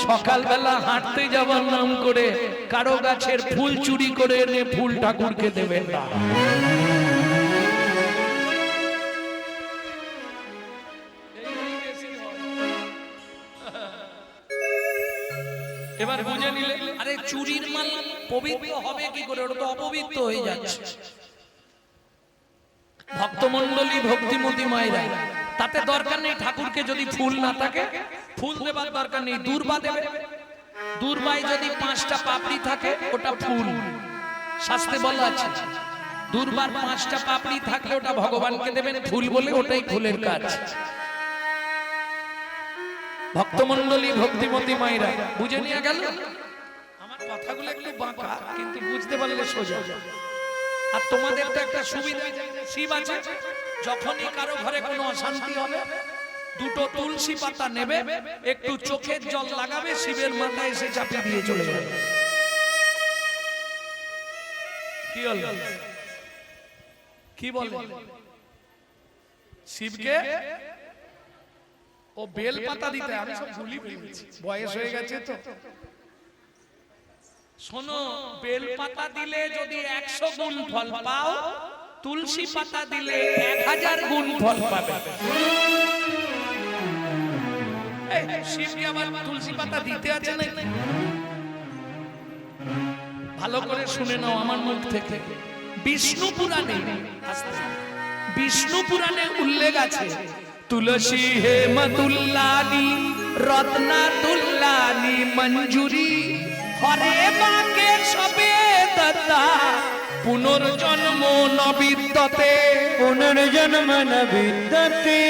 সকালবেলা হাঁটতে যাবার নাম করে কারো গাছের ফুল চুরি করে এনে ফুল ঠাকুরকে দেবেন না। এবার বুঝে নিলে আরে চুরির মাল পবিত্র হবে কি করে, ওটা তো অপবিত্র হয়ে যাচ্ছে। ভক্তমণ্ডলী ভক্তিমতী মায়েরা, তাতে দরকার নেই ঠাকুরকে যদি ফুল না থাকে ফুল দেবার দরকার নেই, দূর্বা দেবে। দূর্বায় যদি 5টা পাপড়ি থাকে ওটা ফুল, শাস্ত্রে বলা আছে দূর্বার 5টা পাপড়ি থাকলে ওটা ভগবানকে দেবেন ফুল বলে, ওটাই ফুলের কাজ। ভক্তমণ্ডলী ভক্তিমতী মায়েরা বুঝে নিয়ে গেল। আমার কথাগুলো একটু বাঁকা কিন্তু বুঝতে পারলে সোজা। আর তোমাদের তো একটা সুবিধা, শিব আছে, যখনই কারো ঘরে কোনো অশান্তি হবে 2টো তুলসী পাতা নেবে, একটু চোখের জল লাগাবে, শিবের মাথায় এসে চাপিয়ে দিয়ে চলে যাবে। কি হল, কি বলে শিবকে ও বেল পাতা দিতে, আমি সব ভুলি ফেলেছি, বয়স হয়ে গেছে তো। শোনো, বেল পাতা দিলে যদি 100 গুণ ফল পাও, তুলসী পাতা দিলে 1000 গুণ ফল পাবে। শিবকে আবার তুলসী পাতা দিতে আছে না? ভালো করে শুনে নাও আমার মুখ থেকে। বিষ্ণু পুরাণে, বিষ্ণু পুরাণে উল্লেখ আছে, তুলসী হেমতুল্লানি রত্নাতুল্লানি মঞ্জুরি হরে বাকে সবে দত্তা পুনর্জন্ম নবিদ্যতে। পুনর্জন্ম নবিদ্যতে,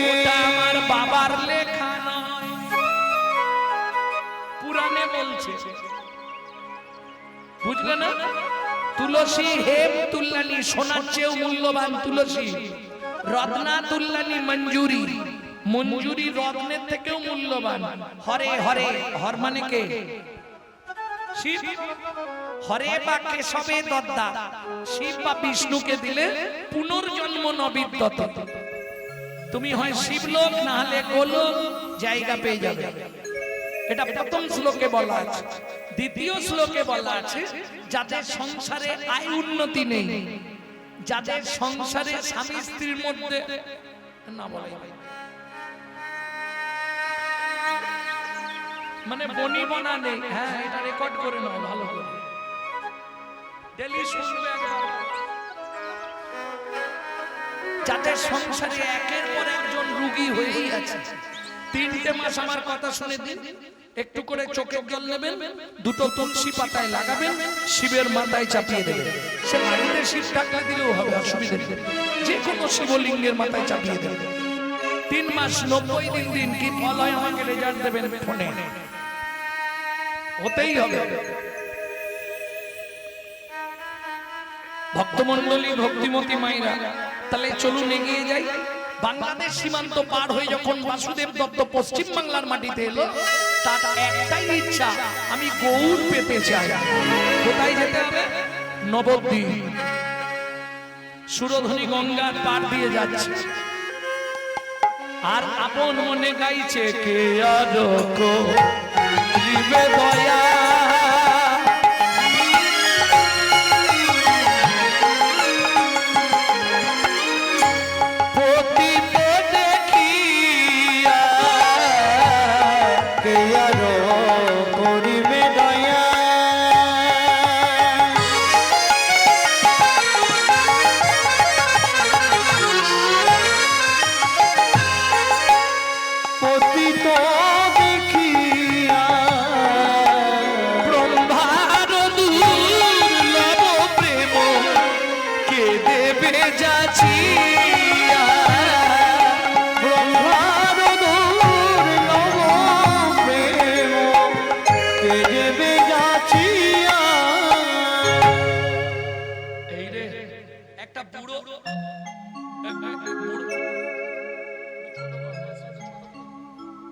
ওটা আমার বাবার লেখা নয়, পুরাণে বলছে, বুঝলে না? তুলসী হেমতুল্লানি, সোনার চেয়েও মূল্যবান তুলসী। রত্নাতুল্লানি মঞ্জুরি, মঞ্জুরি রত্নের থেকেও মূল্যবান। হরে হরে, হর মানে কে? শিব। হরে বা কেশবে দত্তা, শিব বা বিষ্ণুকে দিলে পুনর্জন্ম নবিদ্যতে। তুমি হয় শিবলোক না হলে গোলোক জায়গা পেয়ে যাবে। এটা প্রথম শ্লোকে বলা আছে। দ্বিতীয় শ্লোকে বলা আছে, যাদের সংসারে আয় উন্নতি নেই, যাদের সংসারে স্বামী স্ত্রীর মধ্যে না বলে মানে বনিবনা নেই, হ্যাঁ এটা রেকর্ড করে নাও ভালো করে, ডেলি শুনবে একবার। যাদের সংসারে একের পর একজন রোগী হয়েই আছে, 3টে মাস আমার কথা শুনে দিন, একটু করে চোখের জল নেবেন, 2টো তুলসী পাতায় লাগাবেন, শিবের মাথায় চাপিয়ে দেবেন। সে বাড়িতে শিব ঠাকুর দিলেও হবে, অসুবিধা নেই, যে কোনো শিবলিঙ্গের মাথায় চাপিয়ে দেবেন। 3 মাস 90 দিন দিন, কি ফল হয় আমাকে রেজাল্ট দেবেন ফোনে, হতেই হবে। ভক্তমণ্ডলী ভক্তিমতী মায়েরা, তাহলে চলুন এগিয়ে যাই। বাংলাদেশ সীমান্ত পার হয়ে যখন বাসুদেব দত্ত পশ্চিম বাংলার মাটিতে এলো, তার একটাই ইচ্ছা, আমি গৌর পেতে চাই। কোথায় যেতে হবে? নবদ্বীপ। সুরধ্বনি গঙ্গার পার দিয়ে যাচ্ছে, আর আপন মনে গাইছে, কে আর করিবে দয়া,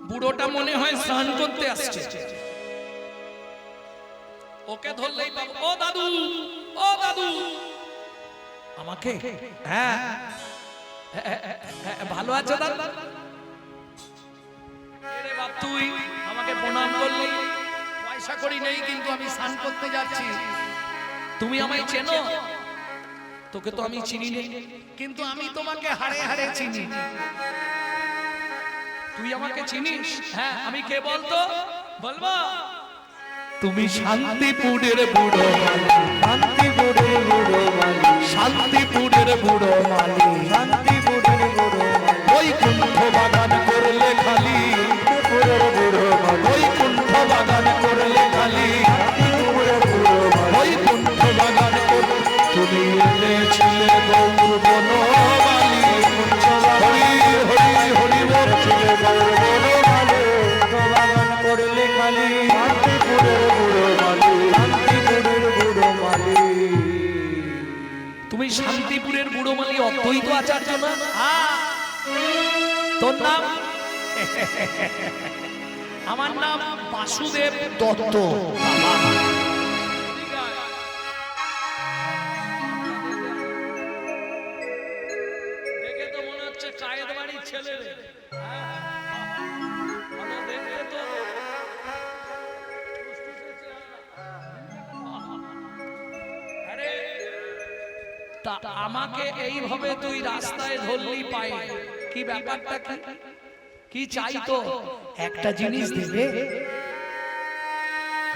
বুড়োটা মনে হয় স্নান করতে আসছে, ওকে ধরলেই বাবু, ও দাদু, ও দাদু, আমাকে, হ্যাঁ ভালো আছো দাদা? রে বাপ, তুই আমাকে প্রণাম করলি, পয়সা করি নেই কিন্তু আমি স্নান করতে যাচ্ছি, তুমি আমায় চেনো? তোকে তো আমি চিনি নেই, কিন্তু আমি তোমাকে হাড়ে হাড়ে চিনি। তুই আমাকে চিনিস? হ্যাঁ, আমি কে বলতো? বলবো, তুমি শান্তিপুরের বুড়ো মালি, শান্তিপুরের বুড়ো মালি, শান্তিপুরের বুড়ো মালি, শান্তিপুরের বুড়ো মালি, ওই কুণ্ঠ বাগান করলে খালি, শান্তিপুরের বুড়ো মালি, ওই কুণ্ঠ বাগান করলে খালি, শান্তিপুরের বুড়ো মালি, ওই কুণ্ঠ বাগান করলে তুমি এনেছিলে গৌর বনমালী, হরি হরি হরি বল, ছিলে গৌর বুড়ো মালি, বাগান করলে খালি, শান্তিপুরের বুড়ো মালি, শান্তিপুরের বুড়ো মালি। তুমি শান্তিপুরের বুড়ো মালি অদ্বৈত আচার্য না? তোর নাম? আমার নাম বাসুদেব দত্ত। দেখে তো মনে হচ্ছে চায়ের বাড়ির ছেলে রে। দেখলে তো আরে, তা আমাকে এইভাবে তুই রাস্তায় ধরলি পায়ে, কি ব্যাপারটা কি? কি চাই তো? একটা জিনিস দেবে?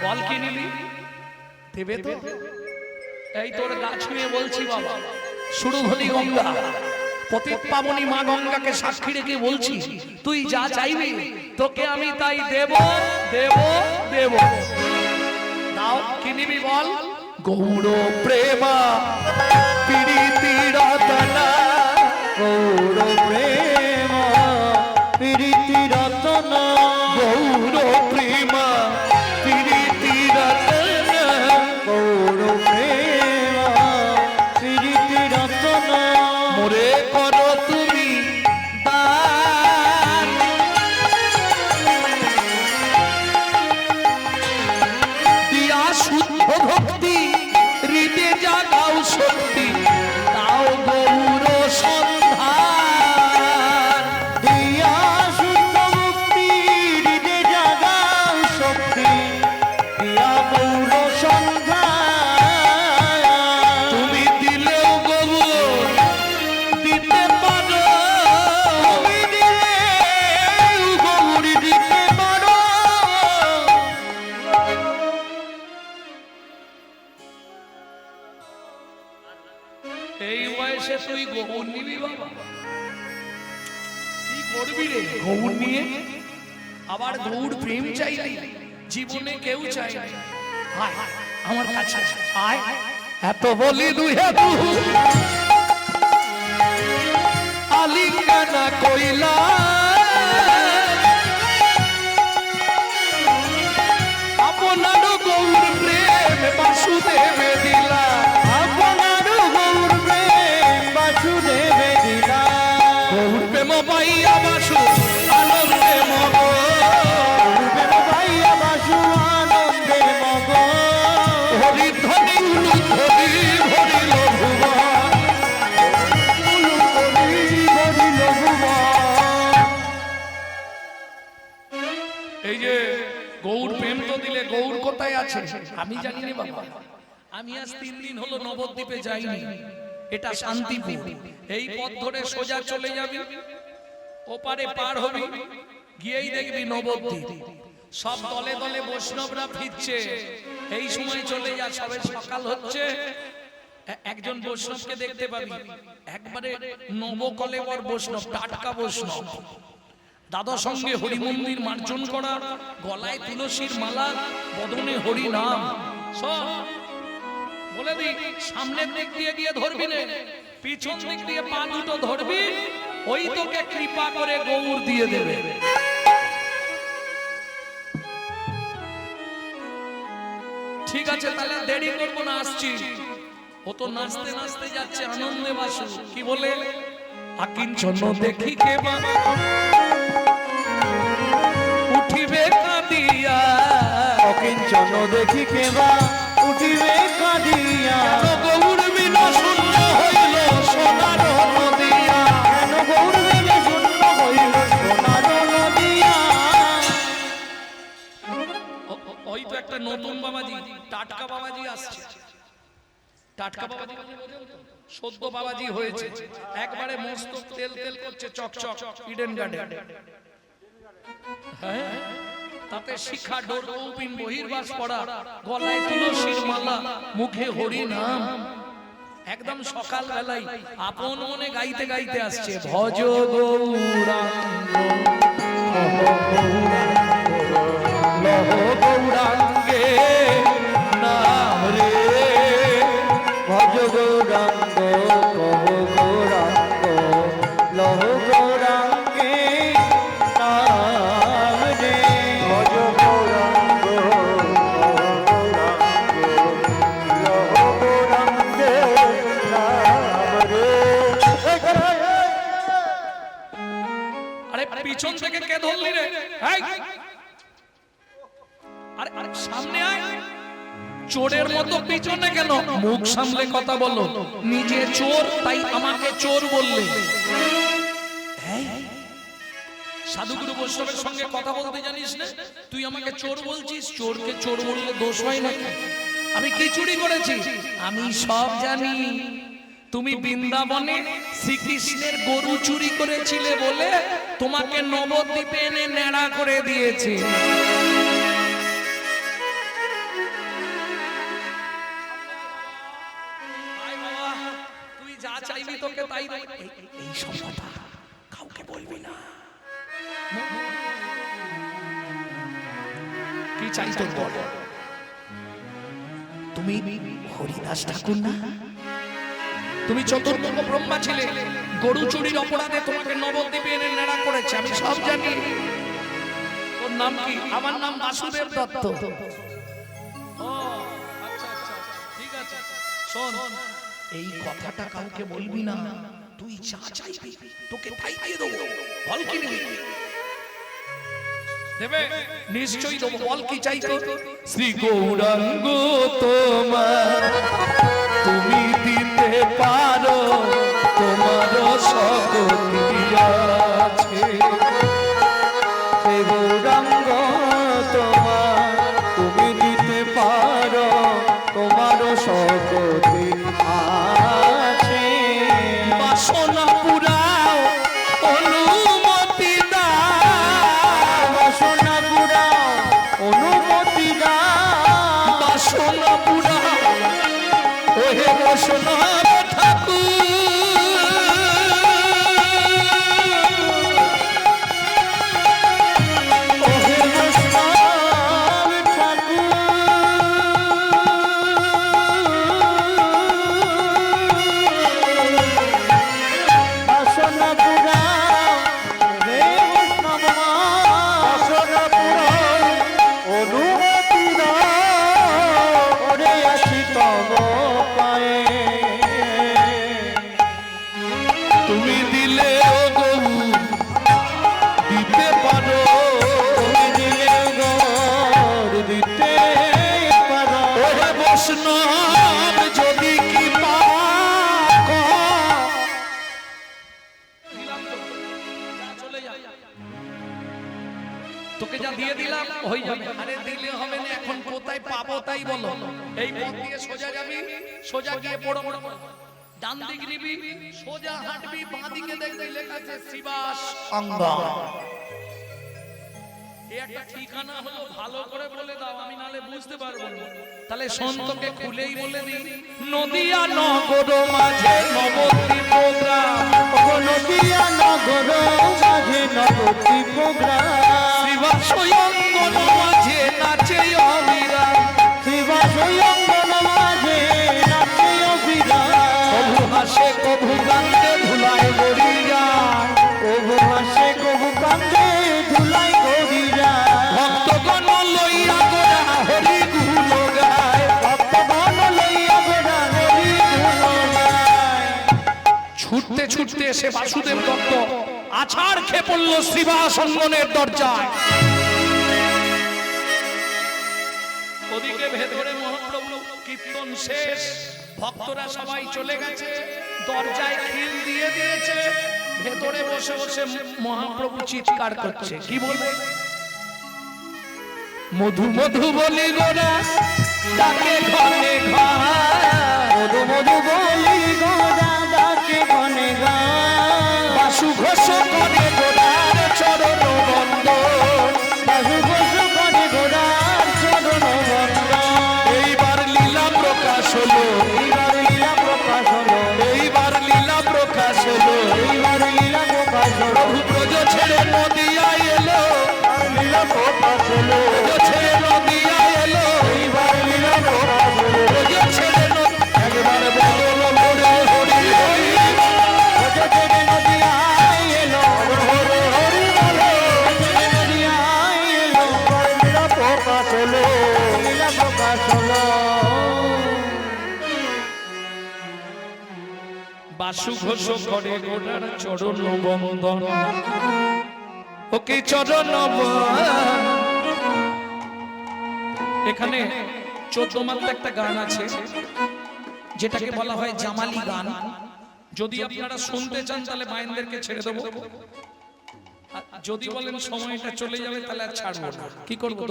বল, কি নিবি? দেবে তো? এই তোর গাছ নিয়ে বলছি বাবা, সুরধনী গঙ্গা, পতিত পাবনী মা গঙ্গাকে সাক্ষী রেখে বলছি, তুই যা চাইবি তোকে আমি তাই দেব দেব দেব। দাও, কি নিবি বল? গৌর প্রেমা প্রীতি রতনা, গৌর প্রেম প্রীতি রতন, গৌর প্রেমা প্রীতি রতনা, গৌর প্রেম প্রীতি রতন, মোরে করো তুমি দান, দিয়া শুদ্ধ ভক্তি, হৃদে জাগাও শক্তি, তাও গৌর সন্ধান। দিয়া শুদ্ধ মুক্তি, হৃদে জাগাও শক্তি, দিয়া গৌর সন্ধান। তুমি দিলেও গৌর দিতে পারো, তুমি দিলেও গৌর দিতে পারো। এই বয়সে তুই গৌর নিবি বাবা? কি করবি রে গৌর নিয়ে? আবার গৌর প্রেম চাইলি? জীবনে কেউ চাই না। আয় আমার কাছে আয়, এত বলি দুহে দু আলিঙ্গনা কইলা, আপনার গৌর প্রেম বাসুদেবে দিলা, আপনার গৌর প্রেম বাসুদেবে দিলা, গৌর প্রেম পাইয়া বাসু আনন্দে মগ, গৌর প্রেম পাইয়া বাসু আনন্দে মগ, হরি ধ্বনি উলুধ্বনি ভরিল ভুবন, ভরিল ভুবন। এই যে গৌর প্রেম তো দিলে, গৌর কোথায় আছে আমি জানি না বাবা। আমি আজ 3 দিন হলো নবদ্বীপে যাইনি, এটা শান্তিপুর, এই পথ ধরে সোজা চলে যাবি, ওপারে পার হবি, গিয়েই দেখবি নবদ্বীপ, সব দলে দলে বৈষ্ণবরা ফিরছে। এই সময় চলে যা, সবে সকাল হচ্ছে, একজন বৈষ্ণবকে দেখতে পাবি, একবারে নবকলেবর বৈষ্ণব, টাটকা বৈষ্ণব, দাদার সঙ্গে হরি মন্দির মার্জন করা, গলায় তুলসীর মালা, বদনে হরি নাম। সব বলে দি, সামনের দিক দিয়ে গিয়ে ধরবি না, পিছন দিক দিয়ে পা দুটো ধরবি, ওই তোকে কৃপা করে গৌর দিয়ে দেবে। ঠিক আছে, তাহলে দেরি করবো না, আসছি। ও তো নাচতে নাচতে যাচ্ছে আনন্দে বাসু, কি বলে? আকিঞ্চন দেখি কে বাবা উঠিবে কাঁদিয়া, অকিঞ্চন দেখি কেবা উঠিবে কাঁদিয়া, গৌর বিনা শূন্য হইল সোনার নদিয়া, কেন গৌর বিনে শূন্য হইল সোনার নদিয়া, ওই তো একটা নতুন বাবাজি, টাটকা বাবাজি আসছে। টাটকা বাবাজি সদ্য বাবাজি হয়েছে, একবারে মস্ত তেল তেল করছে, চকচক, ইডেন গার্ডেন। হ্যাঁ, তাতে শিখা ডোর কৌপিন বহির্বাস পড়া, গলায় তুলসীর মালা, মুখে হরি নাম। একদম সকাল বেলায় আপন মনে গাইতে গাইতে আসছে, ভজ গৌরাঙ্গ লহ গৌরাঙ্গে নাম রে, ভজ গৌরাঙ্গ কহ গৌরাঙ্গ লহ গৌরাঙ্গে নাম রে, ভজ গৌরাঙ্গ লহ গৌরাঙ্গে নাম রে। আরে পিছন থেকে কে ধরলি রে? এই! আরে আরে সামনে আয়। চোরের মতো পিছনে কেন? মুখ সামলে কথা বলো। নিজে চোর, তাই আমাকে চোর বললে। সাধুগুরু বৈষ্ণবের সঙ্গে কথা বলতে জানিস না? তুই আমাকে চোর বলছিস? চোরকে চোর বললে দোষ হয় নাকি? আমি কি চুরি করেছি? আমি সব জানি। তুমি বৃন্দাবনে শ্রীকৃষ্ণের গরু চুরি করেছিলে বলে তোমাকে নবদ্বীপে এনে নেড়া করে দিয়েছে। তুই যা চাইবি তোকে তাই দেব। এই সব কথা কাউকে বলবি না। কি চাই তোর বল। তুমি হরিদাস ঠাকুর না? তুমি চতুর্মুখ ব্রহ্মা ছিলে, গরু চুরির অপরাধে তোমাকে নবদ্বীপে এনে নেড়া করেছে, আমি সব জানি। তোর নাম কি? আমার নাম বাসুদেব দত্ত। ও আচ্ছা আচ্ছা, ঠিক আছে। শোন, এই কথাটা কাউকে বলবি না। তুই যা চাইবি তোকে তাই দিয়ে দেবো। বল কি নিবি? দেবে? নিশ্চয়ই দেবো। বল কি চাইতো? শ্রী গৌরাঙ্গ তোমার তুমি দিতে পারো, তোমার শক্তি আছে। শ্রী গৌরাঙ্গ তোমার তুমি দিতে পারো, তোমার শক্তি আছে। বাসনা পুরাও, অনুমতি দাও। বাসনা পুরাও, অনুমতি দাও। বাসনা পুরাও, ওহে বাসনা ঠাকুর। ওহে বৈষ্ণব ঠাকুর। বাসনা পুরাও, হে বৈষ্ণব মা। বাসনা পুরাও, অনুমতি দাও। ওরে আছি তব পায়ে। তুমি দিলে ও গৌ দিতে পারো। তুমি দিলে গৌর দিতে পারো। ওহে বৈষ্ণব যদি কি পাক, তোকে যা দিয়ে দিলাম হয়ে যাবে। আরে দিলে হবে না, এখন কোথায় পাবো তাই বলো। এই পথ দিয়ে সোজা যাবি, সোজা গিয়ে বড় বড় ডান দিক নিবি, সোজা হাঁটবি, বাঁ দিকে দেখবি লেখা আছে শিবাস অঙ্গন। এই একটা ঠিকানা হলো, ভালো করে বলে দাও, আমি নালে বুঝতে পারবো না। তাহলে সন্তকে খুলেই বলে দিই, নদিয়া নগর মাঝে নবদ্বীপ গ্রাম, নদিয়া নগর মাঝে নবদ্বীপ গ্রাম। শিবাস অঙ্গন মাঝে নাচে অবিরাম। শিবাস অঙ্গন মাঝে নাচে অবিরাম। কভু হাসে কভু কান্দে ধুলায় গড়ি যায়। কভু হাসে কভু কান্দে ধুলাই গড়ি যায়। ভক্তগণ লইয়া গোরা হরি গুণ গায়। ভক্তগণ লইয়া গোরা হরি গুণ গায়। ছুটতে ছুটতে এসে বাসুদেব দত্ত আছাড় খেয়ে পড়ল শ্রীবাস অঙ্গনের দরজায়। ওদিকে ভেতরে মহাপ্রভু কীর্তন শেষ, ভক্তরা সবাই চলে গেছে, দরজায় খিল দিয়ে দিয়েছে। ভেতরে বসে বসে মহাপ্রভু চিৎকার করছে, কি বলবে? মধু মধু বলি গোরা ডাকে ঘরে ঘর, মধু মধু বলি গোরা ডাকে ঘনে গান, বাসু ঘোষ করে গোরার চরণ বন্দন, বাসু ঘোষ করে গোরার চরণ বন্দন। এইবার লীলা প্রকাশ হলো, এইবার লীলা প্রকাশ হলো, এইবার লীলা প্রকাশ হলো, এইবার লীলা প্রকাশ হলো, প্রভু ব্রজ ছেড়ে নদিয়ায় এলো, লীলা প্রকাশ হলো, ব্রজ ছেড়ে নদিয়ায় এলো, এইবার লীলা প্রকাশ হলো। ব্রজ ছেড়ে একবার বদল মোরে হরি হরি, ব্রজ ছেড়ে নদিয়ায় এলো, হরি হরি বলো, ব্রজ ছেড়ে নদিয়ায় এলো, লীলা প্রকাশ হলো, লীলা প্রকাশ হলো। বাসু ঘোষ করে গোরার চরণ বন্দন, ওকে চরণ বন্দন। এখানে 14 মাত্রা একটা গান আছে যেটাকে বলা হয় জামালি গান। যদি আপনারা শুনতে চান তাহলে মাইনদেরকে ছেড়ে দেবো, আর যদি বলেন সময়টা চলে যাবে তাহলে আর ছাড়বো না। কি করবো,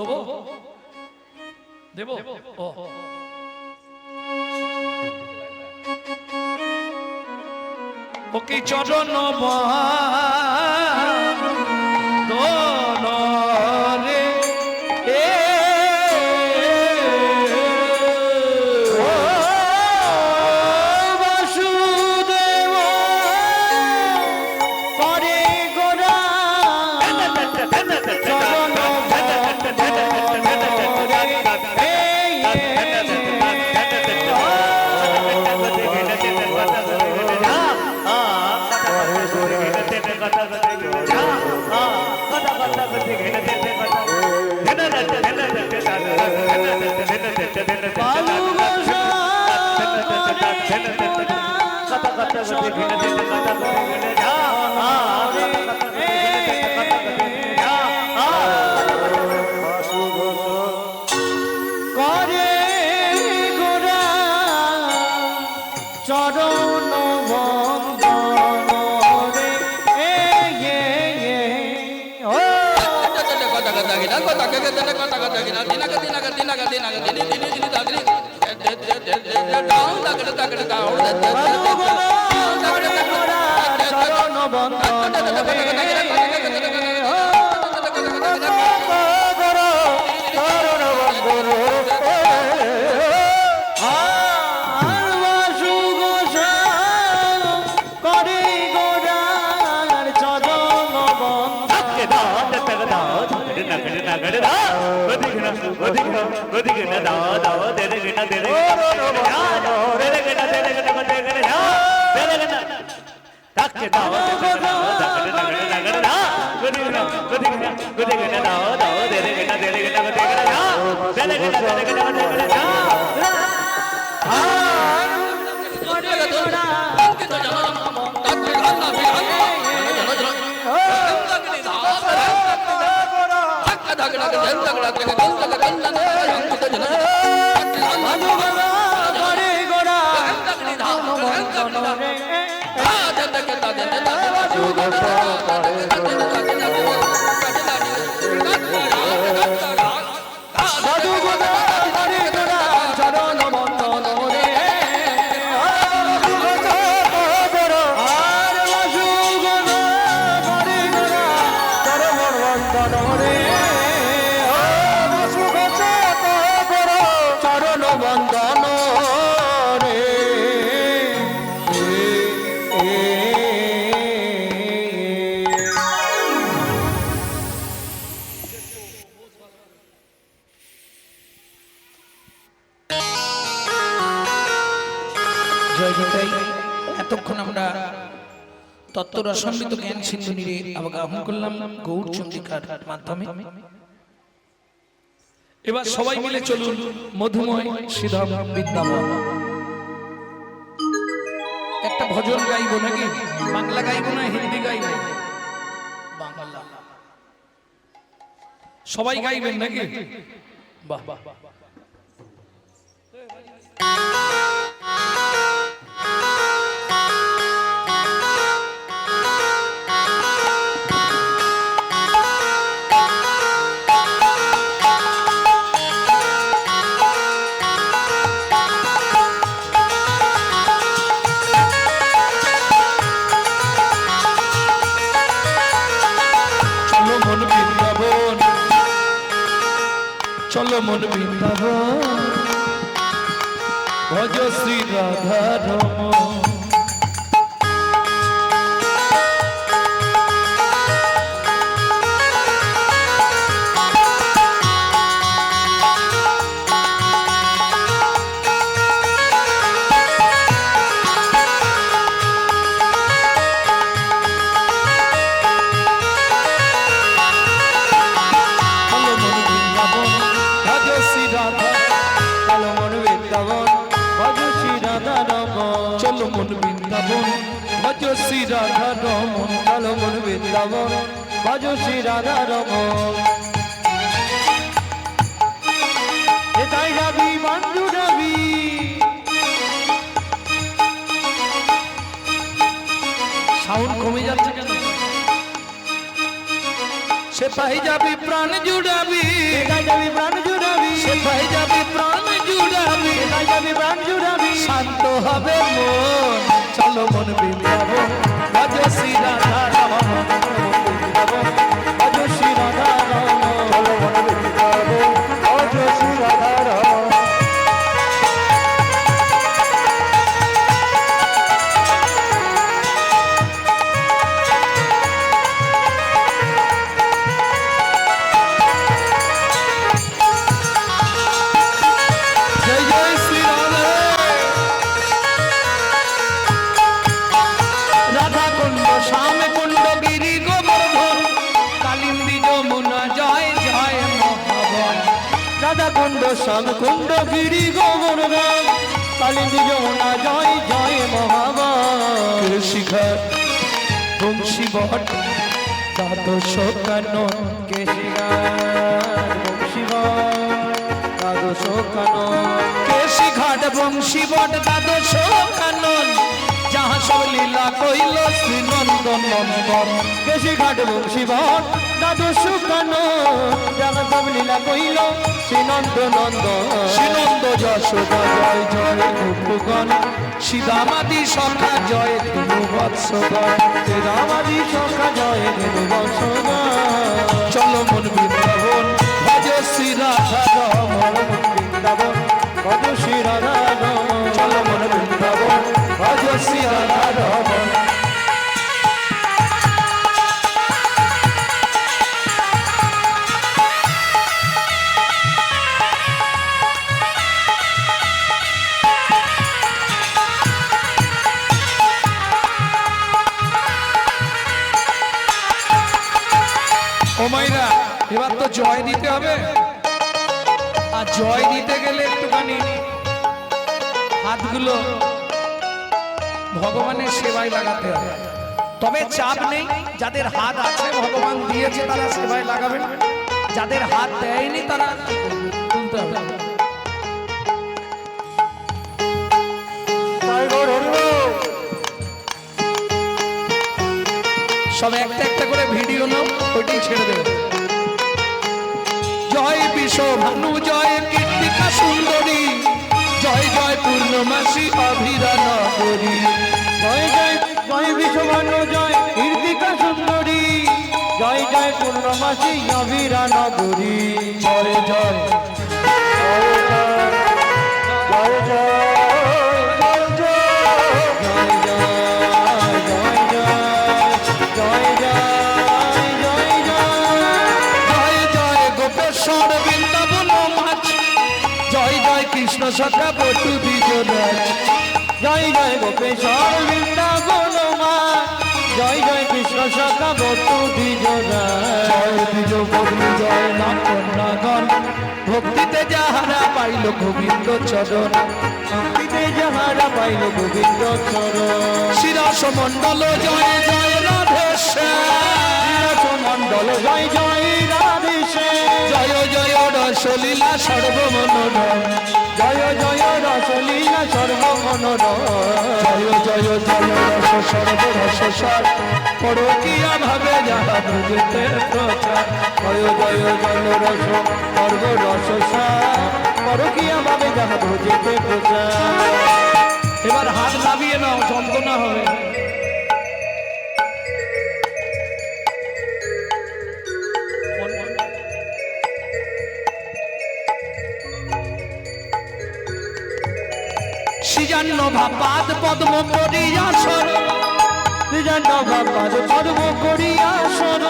দেবো দেবো ও ওকে চরণ বন্দন রে এ বাসুদেব করে গোরা চরণ করে গোরা চরণ বন্দন রে ও চরণ বন্দন এতক্ষণ আমরা তত্ত্বরসান্বিত জ্ঞান সিন্ধু নিয়ে অবগাহন করলাম গৌর চন্দ্রিকার মাধ্যমে। এবার সবাই মিলে চলুন মধুময় সিধম বৃন্দাবন। একটা ভজন গাইবো নাকি? বাংলা গাইবো না হিন্দি গাইবো? বাংলা। সবাই গাইবেন নাকি? বাহ বাহ বাহ। চলো মন বৃন্দাবন ভজ শ্রী রাধা রমণ। চলো মন বৃন্দাবন ভজ শ্রী রাধা রমণ। চলো মন বৃন্দাবন ভজ শ্রী রাধা রমণ। এটাই যাবি বন্ধু যাবি, সাউন্ড কমে যাচ্ছে কেন? সে পাই যাবি প্রাণ জুড়াবি, এটাই যাবি প্রাণ জুড়াবি, সে পাই যাবি প্রাণ জুড়াবি, এটাই যাবি প্রাণ জুড়াবি। শান্ত হবে মন। চলো মন বৃন্দাবন ভজ শ্রী রাধা রমণ। ভজ শ্রী রাধা রমণ। চলো মন বৃন্দাবন ভজ শ্রী রাধা রমণ। জয় জয় শ্রী রাধে। রাধা কুণ্ড শ্যাম কুণ্ড গিরি গোবর্ধন কালিন্দী যমুনা জয় জয় মহাবন। রাধা কুণ্ড শ্যাম কুণ্ড গিরি গোবর্ধন কালিন্দী যমুনা জয় জয় মহাবন। শিখর বংশী বট দ্বাদশ কানন কেশিঘাট দ্বাদশ কানন। কেশি ঘাট বংশী বট দ্বাদশ কানন যাহা সব লীলা কইল শ্রী নন্দন নন্দন। কেশিঘাট বংশীবন দ্বাদশ কানন যাহা সব লীলা কইল শ্রীনন্দ নন্দন। শ্রীনন্দ যশোদা জয় জয় গোপগণ সীতামাদি সখা জয় তিনু বৎসগণ। শ্রীরামাদি সখা জয় ধেনু বৎসগণ। চলো মন বৃন্দাবন ভজ শ্রী রাধা রমণ। বৃন্দাবন ভজ শ্রী রাধা রমণ। চলো মন বৃন্দাবন ভজ শ্রী রাধা রমণ। ও মাইরা এবার তো জয় দিতে হবে, আর জয় দিতে গেলে একটুখানি হাতগুলো ভগবানের সেবায় লাগাতে হবে। তবে চাপ নেই, যাদের হাত আছে ভগবান দিয়েছে তারা সেবায় লাগাবেন, যাদের হাত দেয়নি তারা তুলতে হবে। সব একটা একটা করে ভিডিও নাও, ওইটাই ছেড়ে দেবে। জয় বিশ্ব ভানু জয় কীর্তিকা সুন্দরী জয় জয় পূর্ণমাসী অভিরা নগরী। জয় জয় জয় বিশ্বভানু জয় কীর্তিকা সুন্দরী জয় জয় পূর্ণমাসী অভিরা নগরী। জয় জয় জয় জয় জয় জয় জয় জয় জয় জয় জয় জয় গোপেশ্বর বৃন্দাবন মাছ জয় জয় কৃষ্ণ সখা বটু দ্বিজরাজ। জয় জয় গোপেশ্বর বৃন্দাবন মা জয় জয় কৃষ্ণ সখা বটু দ্বিজরা। জয় দ্বিজ বধূ জয় নাম কন্যাগণ ভক্তিতে যাহারা পাইল গোবিন্দ চরণ। ভক্তিতে যাহারা পাইল গোবিন্দ চরণ। শিরাস মণ্ডল জয় জয় রাধেশ্যাম। মন্ডল জয় জয় রাধেশে। জয় জয় রসলীলা সর্বমনোরম। জয় জয় রসলীলা সর্বমনোরম। জয় জয় জয় রস সর্বরসার পরকীয়া ভাবে যাহা বুঝতে প্রচার। জয় জয় জল রস সর্বরসার পরকীয়া ভাবে যাহা ভজিতে প্রচার। এবার হাত নামিয়ে নাও, যন্ত্রণা হবে। সৃজান্নভা পাদ পদ্ম করিয়াসর সৃজান্নভা পাদ পদ্ম করিয়াসর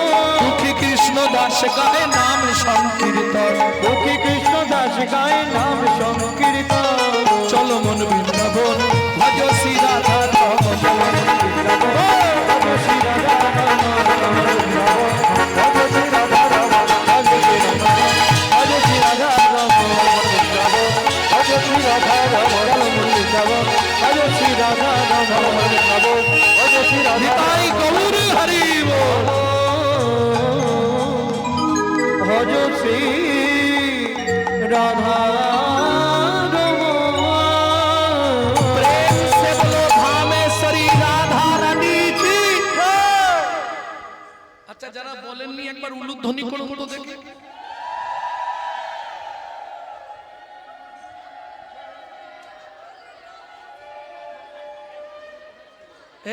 দুঃখী কৃষ্ণ দাস গায়ে নাম সংকীর্তন দুঃখী কৃষ্ণ দাস গায়ে নাম সংকীর্তন চলো মন বৃন্দাবন ভজ শ্রী রাধা রমণ ভজ শ্রী রাধা ভজ শ্রী রাধা ভজ শ্রী রাধা ভজ শ্রী রাধা ভজ শ্রী রাধা ভজ শ্রী রাধা নিতাই গৌর হরি বল ভজ শ্রী রাধা प्रेम से बोलो धामेश्वरी राधा रानी की। अच्छा जरा बोलेनনি একবার উলুধ্বনি করুন তো দেখি।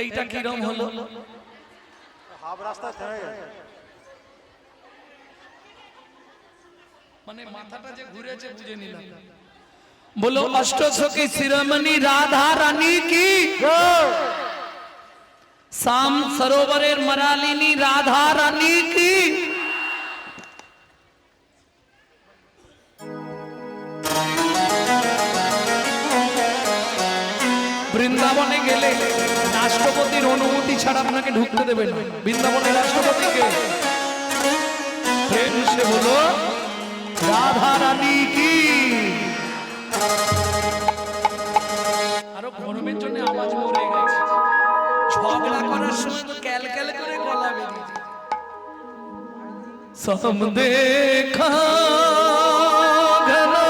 এইটা কি রকম হলো? হাফ রাস্তা থেমে গেছে মানে মাথাটা যে ঘুরেছে বুঝে নিলাম। बोलो अष्टसखी शिरोमणि राधा रानी की शाम सरोवरेर मरालिनी राधा रानी की বৃন্দাবনে গেলে রাষ্ট্রপতির অনুমতি ছাড়া আপনাকে ঢুকতে দেবে না। বৃন্দাবনের রাষ্ট্রপতিকে প্রেম से बोलो राधा रानी की। আরো গরমের জন্য আওয়াজ মরে গেছে। ঝগড়া করার সময় তো ক্যালক্যাল করে গলা বেরিয়েছে। সম দেখা ঘনা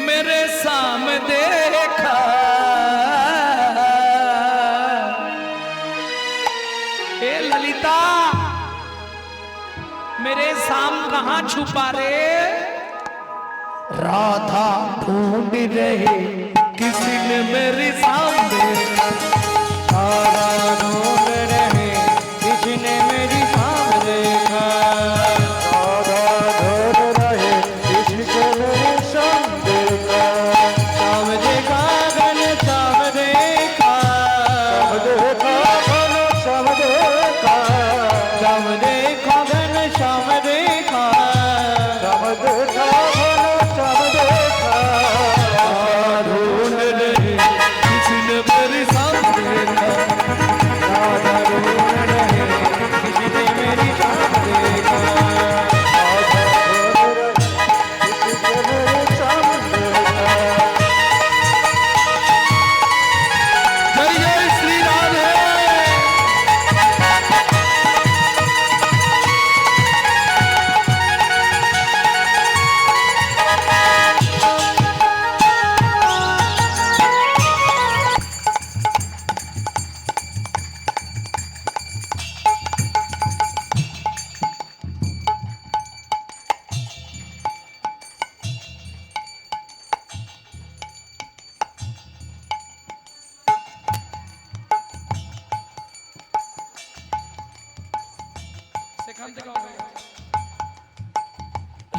मेरे सामने देखा ए ललिता मेरे साम कहाँ छुपा रे राधा ढूंढ रहे किसी ने मेरे सामने तारा ढूंढ रहे किसी ने मेरी शाम देखा तारा ढूंढ रहे किसी को मेरी शाम देखा शाम देखा घन शाम देखा शाम देखा शाम देखा घन शाम देखा शाम देखा घन शाम देखा ढूंढ रहे किसी ने मेरे सामने देखा राधा ढूंढ रहे किसी ने मेरी शाम देखा राधा ढूंढ रहे किसी ने मेरी शाम देखा जय जय श्री राधे।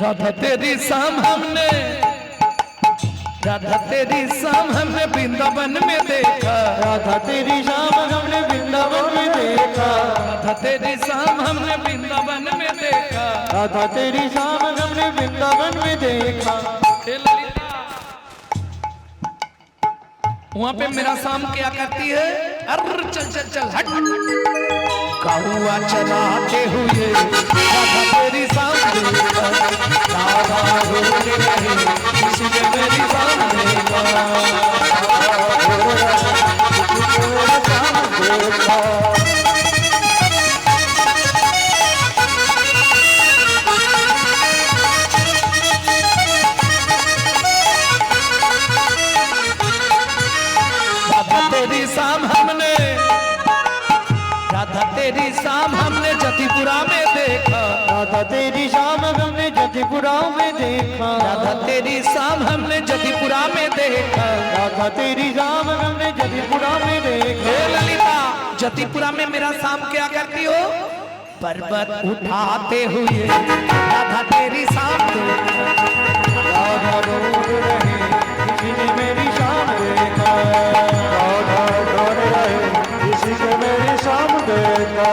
राधा तेरी शाम हमने राधा तेरी शाम हमने वृंदावन में देखा राधा तेरी शाम हमने वृंदावन में देखा राधा तेरी शाम हमने वृंदावन में देखा राधा तेरी शाम हमने वृंदावन में देखा हे ललिता वहां पे मेरा शाम क्या करती है अरे चल चल चल हट कौआ चलाते हुए राधा तेरी शाम देखा राधा ढूंढ रहे किसी ने मेरी शाम देखा राधा तेरी शाम हमने राधा तेरी शाम हमने जतिपुरा में देखा राधा तेरी शाम हमने जतिपुरा में देखा राधा तेरी शाम हमने जतिपुरा में देखा राधा तेरी शाम हमने जतिपुरा में देखा हे ललिता जतिपुरा में मेरा शाम क्या करती हो पर्वत उठाते हुए राधा तेरी सामने राधा रोड रहे किसी ने मेरी शाम देखा राधा रोड रहे किसी ने मेरी शाम देखा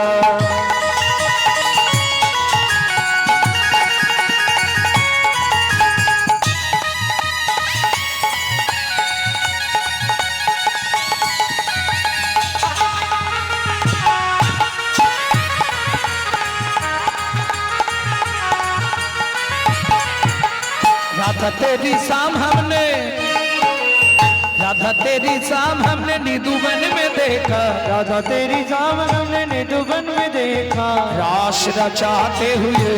राधा तेरी शाम हमने राधा तेरी शाम हमने निधुवन में देखा राधा तेरी शाम हमने निधुवन में देखा रास रचाते हुए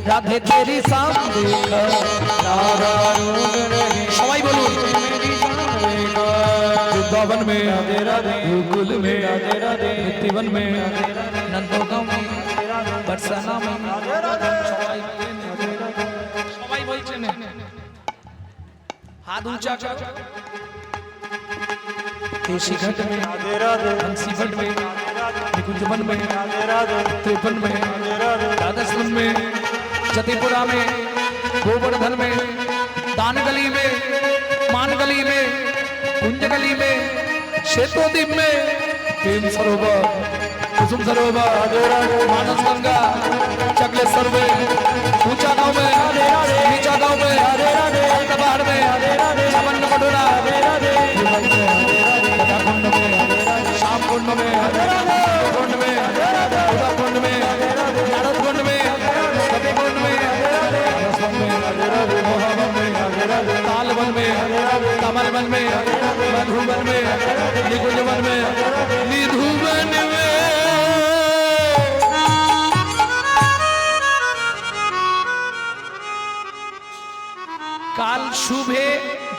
राधे तेरी शाम देखा राधा रोड रहे सबाई बोलून मेरी शाम देखा वृंदावन में राधे राधे गोकुल में राधे राधे मृत्युवन में नंदोगांव में बरसाना में সবাই বলছেন हाथ ऊंचा करो केशी घाट में राधे राधे हंसी घाट में निकुंजवन में राधे राधे त्रिपन में राधे राधस्वन में जतिपुरा में गोवर्धन में दान गली में मान गली में कुंज गली में शेतोदीप में प्रेम सरोवर कुसुम सरोवर मानस गंगा चकलेश्वर में ऊंचा गांव में नीचा गांव में पहाड़ में सामान्य कटोरा कुंड में शाम कुंड में कुंड में कुंड में नारद कुंड में कपि कुंड में ताल वन में कमल वन में मधुवन में निकुंज वन में निधुवन में काल सुबह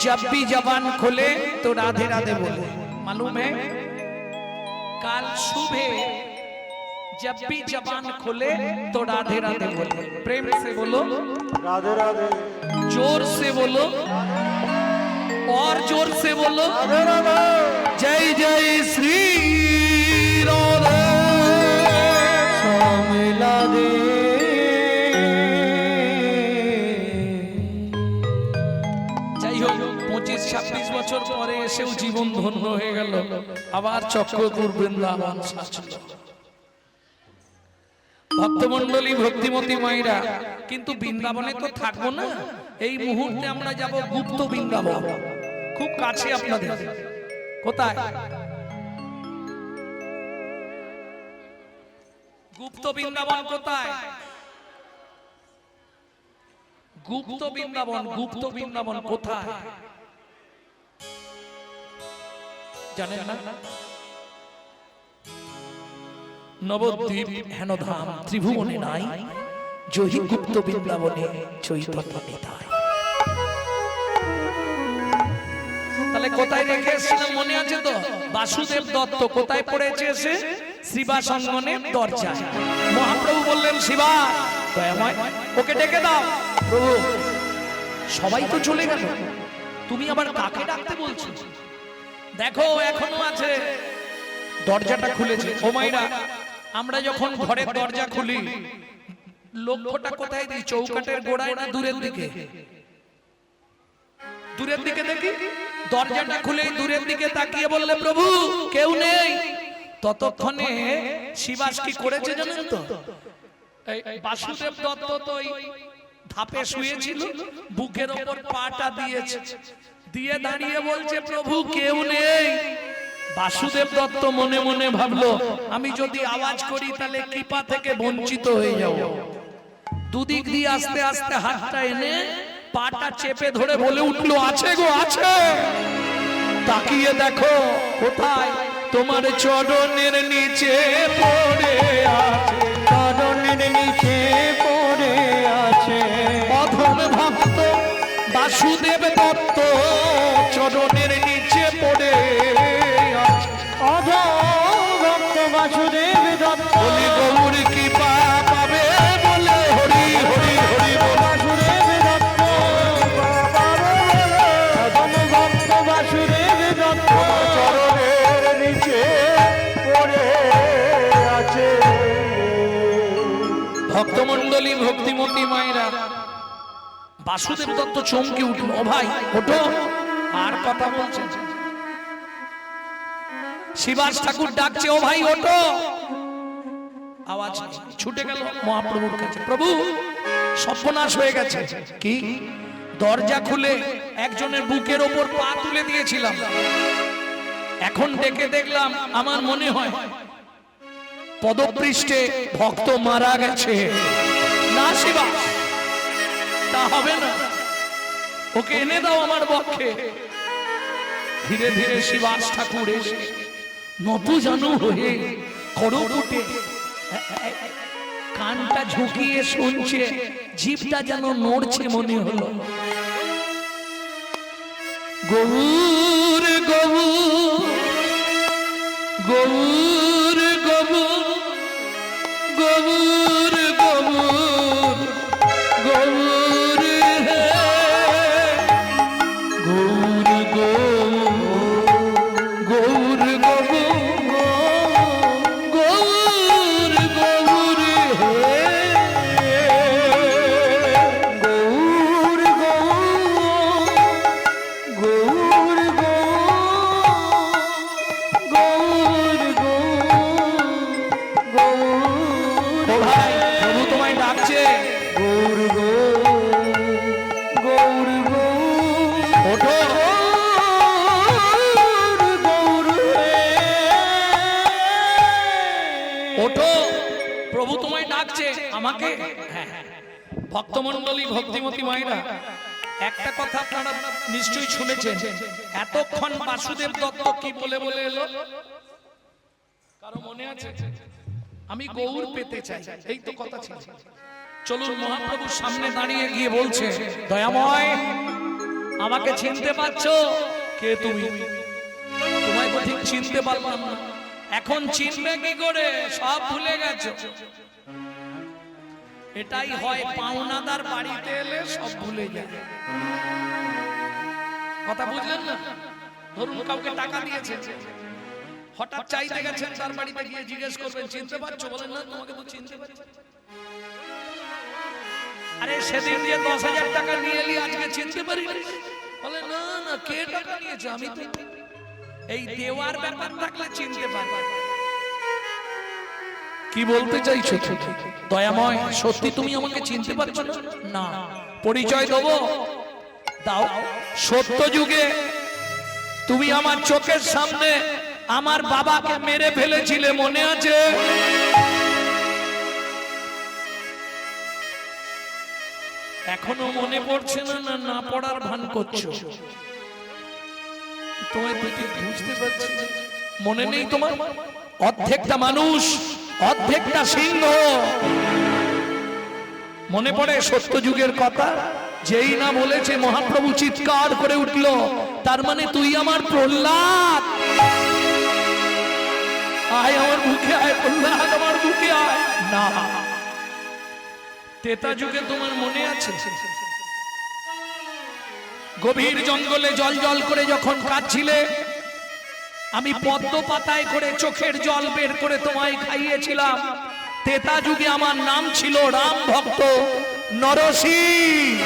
जब भी जबान खोले तो राधे राधे बोले मालूम है काल सुबह जब भी जबान खोले तो राधे राधे बोले प्रेम से बोलो राधे राधे जोर से बोलो और जोर से बोलो जय जय श्री राधे मिला दे যাই হোক 25-26 বছর পরে এসেও জীবন ধন্য হয়ে গেল আবার চক্রপুর বৃন্দাবন সাজলো ভক্তমণ্ডলী ভক্তিমতী মায়েরা কিন্তু বৃন্দাবনে তো থাকবো না এই মুহূর্তে আমরা যাব গুপ্ত বৃন্দাবন খুব কাছে আপনাদের কোথায় গুপ্ত বৃন্দাবন কোথায় গুপ্ত বৃন্দাবন কোথায় জানেন না নবদ্বীপ হেনধাম ত্রিভুবনে নাই জহি গুপ্ত বৃন্দাবনে চৈতন্য নিতাই তাহলে কোথায় রেখে এসেছিলাম মনে আছে তো বাসুদেব দত্ত কোথায় পড়েছে এসে শ্রীবাস অঙ্গনের দরজায় মহাপ্রভু বললেন শিবা দয়াময় ওকে ডেকে দাও প্রভু সবাই তো চলে গেল তুমি আবার কাকে ডাকতে বলছো দেখো এখনো আছে দরজাটা খুলেছে ও মাইরা আমরা যখন ঘরের দরজা খুলি লক্ষ্যটা কোথায় দিই চৌকাটের গোড়ায় না দূরের দিকে দেখি দরজাটা খুলে দূরের দিকে তাকিয়ে বললে প্রভু কেউ নেই ততক্ষণে শিবাস কি করেছে জানেন তো বাসুদেব দত্ত তো ধাপে শুয়েছিল বুকের ওপর পাটা দিয়েছে দিয়ে দাঁড়িয়ে বলছে প্রভু কেউ নেই বাসুদেব দত্ত মনে মনে ভাবলো আমি যদি আওয়াজ করি তাহলে কৃপা থেকে বঞ্চিত হয়ে যাব দুদিক দিয়ে আস্তে আস্তে হাতটা এনে পাটা চেপে ধরে বলে উঠলো আছে গো আছে তাকিয়ে দেখো কোথায় তোমার চরণের নিচে পড়ে আছে চরণের নিচে পড়ে আছে অধম ভক্ত বাসুদেব দত্ত চরণের নিচে পড়ে আছে ভক্ত বাসুদেব দত্ত বলি গৌর কৃপা পাবে বলে হরি হরি হরি বল বাসুদেব দত্ত ভক্ত বাসুদেব দত্ত চরণের নিচে পড়ে আছে ভক্তমণ্ডলী ভক্তিমতী মায়েরা, বাসুদেব দত্ত চমকে উঠল, ও ভাই ওঠো, আর কথা বলছেন। শিবাস ঠাকুর ডাকছে, ও ভাই ওঠো, আওয়াজ ছুটে গেল মহাপ্রভুর কাছে। প্রভু সর্বনাশ হয়ে গেছে। কি? দরজা খুলে একজনের বুকের ওপর পা তুলে দিয়েছিলাম, এখন ডেকে দেখলাম আমার মনে হয় পদপৃষ্ঠে ভক্ত মারা গেছে। না শিবাস, তা হবে না, ওকে এনে দাও আমার পক্ষে। ধীরে ধীরে শিবাস ঠাকুর এসে নতজানু হয়ে খড়কুটে কানটা ঝুঁকিয়ে শুনছে, জিভটা যেন নড়ছে মনে হলো। গৌর গৌর গৌর গৌর গৌর গৌর গৌর হে গৌর গৌর গৌর গৌর গৌর গৌর হে গৌর গৌর গৌর গৌর গৌর ও ভাই, প্রভু তোমায় ডাকছে। গৌর গৌর গৌর ওঠো, গৌর ওঠো, প্রভু তোমায় ডাকছে। আমাকে? হ্যাঁ। ভক্তমণ্ডলী ভক্তিমতী মায়েরা, একটা কথা আপনারা নিশ্চয়ই শুনেছেন, এতক্ষণ বাসুদেব দত্ত কি বলে বলে এলো? কারো মনে আছে? আমি গৌর পেতে চাই, এই তো কথা ছিল। চলুন মহাপ্রভুর সামনে দাঁড়িয়ে গিয়ে বলছে, দয়াময় আমাকে চিনতে পারছো? কে তুমি? তোমায় তো ঠিক চিনতে পারলাম না। এখন চিনবে কি করে? সব ভুলে গেছো। এটাই হয় পাওনাদার বাড়িতে এলে সব ভুলে যায়। কথা বুঝলেন না? ধরুন কাউকে টাকা দিয়েছে, হঠাৎ চাইতে গেছেন, তার বাড়িতে গিয়ে জিজ্ঞেস করবেন চিনতে পারছো? বলেন না তোমাকে তো চিনতে পারছি। আরে সেদিন যে 10,000 টাকা নিয়ে এলি আজকে চিনতে পারি না? বলে না না, কে টাকা নিয়েছে? আমি তো। এই দেওয়ার ব্যাপার থাকলে চিনতে পারবে। কি বলতে চাইছো? দয়াময় সত্যি তুমি আমাকে চিনতে পারছো না? না। পরিচয় দেবো? দাও। সত্য যুগে তুমি আমার চোখের সামনে আমার বাবাকে মেরে ফেলেছিলে, মনে আছে? এখনো মনে পড়ছে না? না না পড়ার ভান করছো? তোমায় দেখে বুঝতে পারছি মনে নেই তোমার? অর্ধেকটা মানুষ, অর্ধেকটা সিংহ। মনে পড়ে সত্য যুগের কথা? যেই না বলেছে মহাপ্রভু চিৎকার করে উঠল, তার মানে তুই আমার প্রহ্লাদ। আয় আমার বুকে আয় প্রহ্লাদ, আমার বুকে আয়। না, তেতা যুগে তোমার মনে আছে? গভীর জঙ্গলে জল জল করে যখন কাঁদছিলে, আমি পদ্ম পাতায় করে চোখের জল বের করে তোমায় খাইয়েছিলাম। তেতা যুগে আমার নাম ছিল রাম ভক্ত নরসিংহ।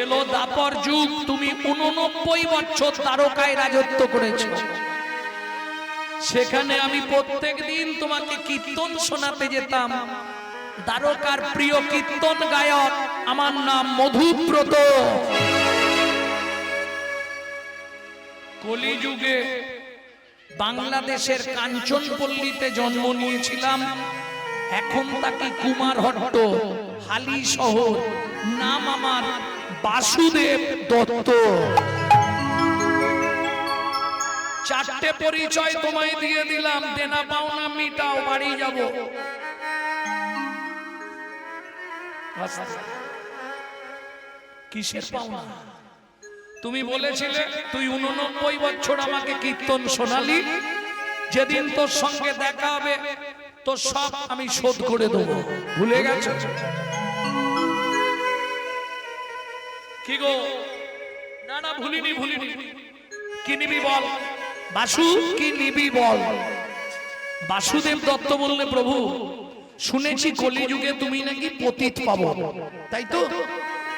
এলো দাপর যুগ, তুমি 89 বছর দ্বারকায় রাজত্ব করেছো। সেখানে আমি প্রত্যেক দিন তোমাকে কীর্তন শোনাতে যেতাম। দ্বারকার প্রিয় কীর্তন গায়ক আমার নাম মধুব্রত। কলিযুগে বাংলাদেশের কাঞ্চনপল্লীতে জন্ম নিয়েছিলাম, এখন তাকে কুমারহট্ট হালি শহর। নাম আমার বাসুদেব দত্ত। চারটে পরিচয় তোমায় দিয়ে দিলাম, দেনা পাওনা মিটাও, বাড়ি যাব। কিসের পাওনা? তুমি বলেছিলে তুই 89 বছর আমাকে কীর্তন শোনালি, যেদিন তোর সঙ্গে দেখা হবে তোর সব আমি শোধ করে দেবো। ভুলে গেছো? কি গো? না না ভুলিনি, ভুলিনি। কি নিবি বল বাসু, কি নিবি বল? বাসুদেব দত্ত বললে প্রভু শুনেছি কলিযুগে তুমি নাকি পতিত পাবন, তাই তো?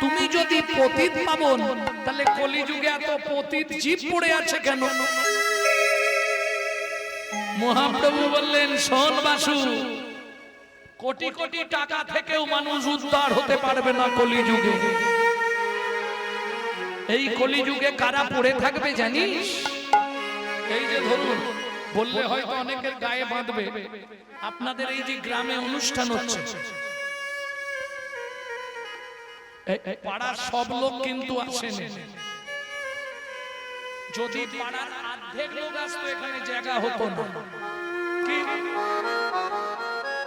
তুমি যদি পতিত পাবন তাহলে কলিযুগে এত পতিত জীব পড়ে আছে কেন? মহাপ্রভু বললেন শোন বাসু, কোটি কোটি টাকা থেকেও মানুষ উদ্ধার হতে পারবে না কলিযুগে। এই কলিযুগে কারা পড়ে থাকবে জানিস? এই যে ধরুন, বললে হয়তো অনেকের গায়ে বাঁধবে, আপনাদের এই যে গ্রামে অনুষ্ঠান হচ্ছে, পাড়ার সব লোক কিন্তু আসেনি। যদি পাড়ার অর্ধেক লোক আসতো এখানে জায়গা হতো না। কি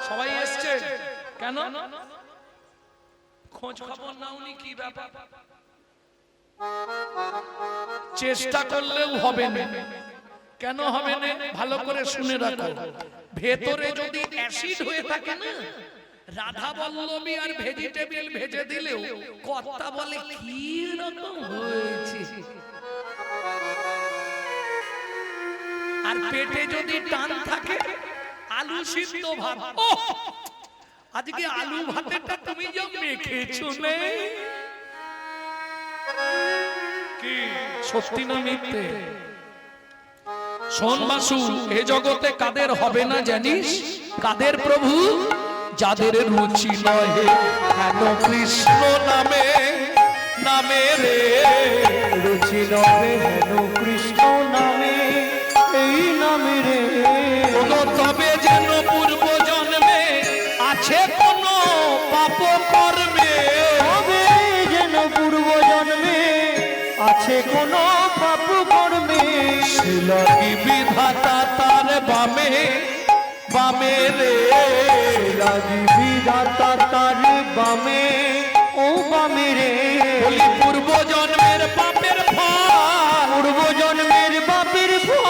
সবাই এসছে কেন? খোঁজ খবর নাওনি কি ব্যাপার? চেষ্টা করলেও হবে না। কেন হবে না? ভালো করে শুনে রাখো, ভেতরে যদি অ্যাসিড হয়ে থাকে না, রাধা বল্লভী আর ভেজিটেবল ভেজে দিলেও কর্তা বলে কি রকম হয়েছে। আর পেটে যদি টান থাকে, আলু সিদ্ধ ভাত, ওহ আজকে আলু ভাতেরটা তুমি যে মেখেছো নে, কি সত্যি না মিথ্যে? শোন বাসু, এ জগতে কাদের হবে না জানিস? কাদের প্রভু? যাদের রুচি নহে কেন কৃষ্ণ নামে, নামে রে রুচি নহে হেন কৃষ্ণ নামে, এই নামে রে। তবে যেন পূর্ব জন্মে আছে কোন পাপ কর্মে, তবে যেন পূর্ব জন্মে আছে কোন পাপ কর্মে, সে লাগি বিধাতা তার বামে, বামে রে লাগি বিধাতা তার বামে, ও বামে রে। বলি পূর্ব জন্মের পাপের ফল, পূর্ব জন্মের পাপের ফল,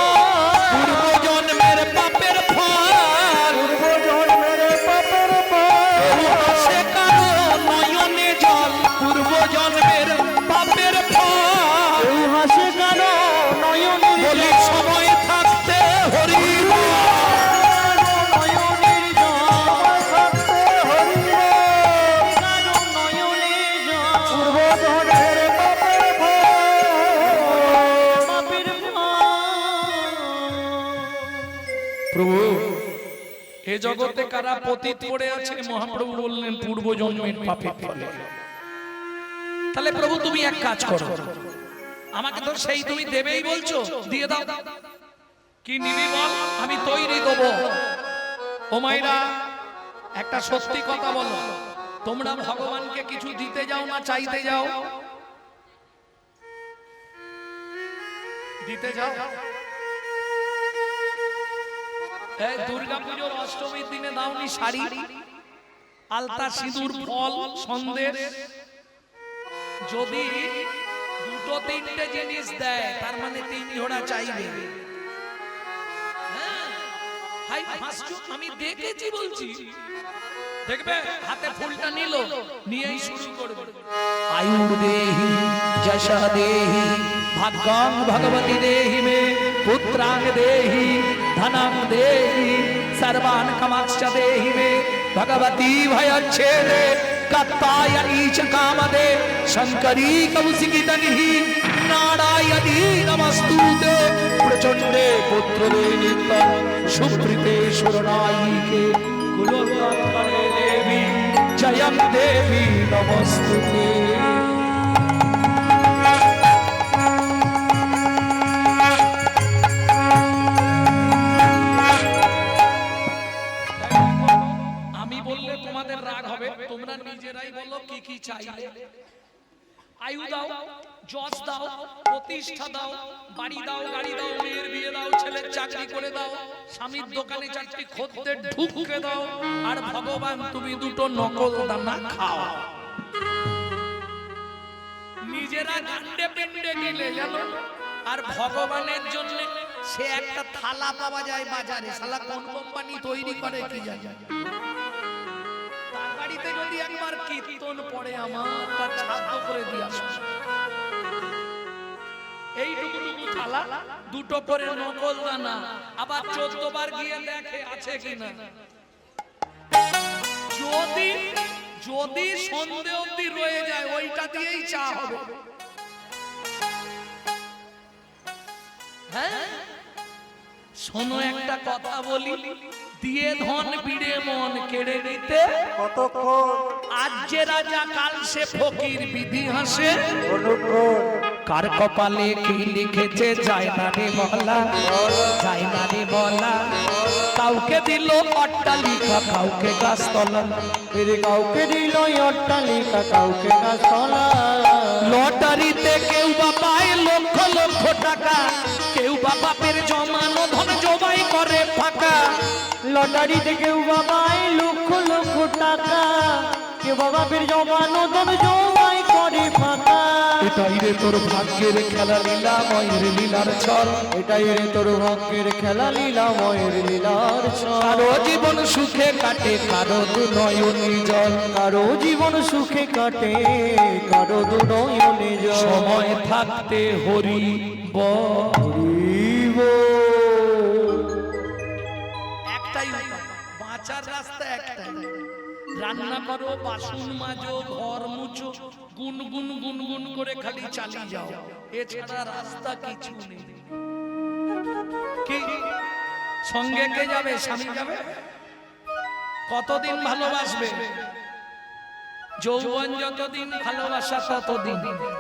পূর্ব জন্মের পাপের ফল, পূর্ব জন্মের পাপের ফল, সে কারো নয়নে জল, পূর্ব জন্মের পাপের ফল। কেউ হাসে কেন নয়নের বলি সময় থাকতে হরি নয়নের জল থাকতে হরি কেন নয়নের জল, পূর্ব জন্মের পাপের ফল, পাপের ফল। প্রভু এ জগতে কারা পতিত পড়ে আছে? মহাপ্রভু বললেন পূর্ব জন্মের পাপের ফলে। তাহলে প্রভু তুমি এক কাজ করো, আমাকে তো সেই তুমি দেবেই বলছো, দিয়ে দাও। কি নিবি বল, আমি তৈরি দেবো। ও মাইরা একটা সত্যি কথা বলো, তোমরা ভগবানকে কিছু দিতে যাও না চাইতে যাও? দিতে যাও। এই দুর্গা পুজোর অষ্টমীর দিনে দাওনি শাড়ি, আলতা, সিঁদুর, ফল, সন্দেশ? যদি দুটো তিনটে জিনিস দেয় তার মানে 3 জোড়া চাইবে। হ্যাঁ, হাই হাসছো, আমি দেখেছি বলছি। দেখবে হাতে ফুলটা নিল, নিয়েই শুরু করবে। আয়ুর দেহি যশঃ দেহি ভাগ্যং ভগবতী দেহি মে, পুত্রাং দেহি ধনং দেহি सर्वान कामाक्ष देहि मे, भगवती भयच्छेदे कत्तायनी च कामदे, शंकरी कौशिकी तन्हि नारायणी नमस्तुते, प्रचंडे पुत्रदे नित्यं सुप्रीते शरणायिके कुलोत्तरे देवी जयं देवी नमस्तुते। তোমরা নিজেরাই বলো কি কি চাইলে। আয়ু দাও, যশ দাও, প্রতিষ্ঠা দাও, বাড়ি দাও, গাড়ি দাও, মেয়ের বিয়ে দাও, ছেলের চাকরি করে দাও, স্বামীর দোকানে 4টি খদ্দের ঢুকে দাও, আর ভগবান তুমি 2টো নকল দানা খাও। নিজেরা গান্ডে পেন্ডে গেলে জানো, আর ভগবানের জন্য সে একটা থালা পাওয়া যায় বাজারে, শালা কোন কোম্পানি তৈরি করে কি জানে। বাড়িতে যদি একবার কীর্তন পড়ে আমার, তার শ্রাদ্ধ করে দিয়ে আসো। এইটুকু থালা, দুটো করে নকল দানা, আবার 14 বার গিয়ে দেখে আছে কিনা। যদি যদি সন্দেহ অবধি রয়ে যায় ওইটা দিয়েই চা হবে। হ্যাঁ, শোনো একটা কথা বলি, দিয়ে ধন বিড়ে মন কেড়ে নিতে কতক্ষণ আজ যে রাজা কাল সে ফকির বিধি হাসে। অনুক্ষণ কার কপালে কি লিখেছে যায় না রে বলা, যায় না রে বলা। কাউকে দিল অট্টালিকা, কাউকে গাছতলা, ফিরে কাউকে দিল অট্টালিকা, কাউকে গাছতলা। লটারিতে কেউ বা পায় লক্ষ লক্ষ টাকা, কেউ বা বাপের জমানো ধন জবাই করে ফাঁকা। লটারিতে কেউ বাবাই লক্ষ লক্ষ টাকা, কেউ বাবাদের জমানো ধন জমাই করে ফাঁকা। এটাই রে তোর ভাগ্যের খেলা লীলা ময়ের লীলার ছল, এটাই রে তোর ভাগ্যের খেলা লীলাময়ের লীলার ছল। কারো জীবন সুখে কাটে, কারো দু নয়নি জল। কারো জীবন সুখে কাটে, কারো দুনয়নে জল। সময় থাকতে হরি হরিব একটাই উপায়, বাঁচার রাস্তা একটাই। রান্না করো, বাসন মাজো, ঘর মুছো, গুনগুন গুনগুন করে খালি চালিয়ে যাও, এছাড়া রাস্তা কিছু নেই। কি সঙ্গে কে যাবে? স্বামী যাবে? কতদিন ভালোবাসবে? যৌবন যতদিন, ভালোবাসা ততদিন।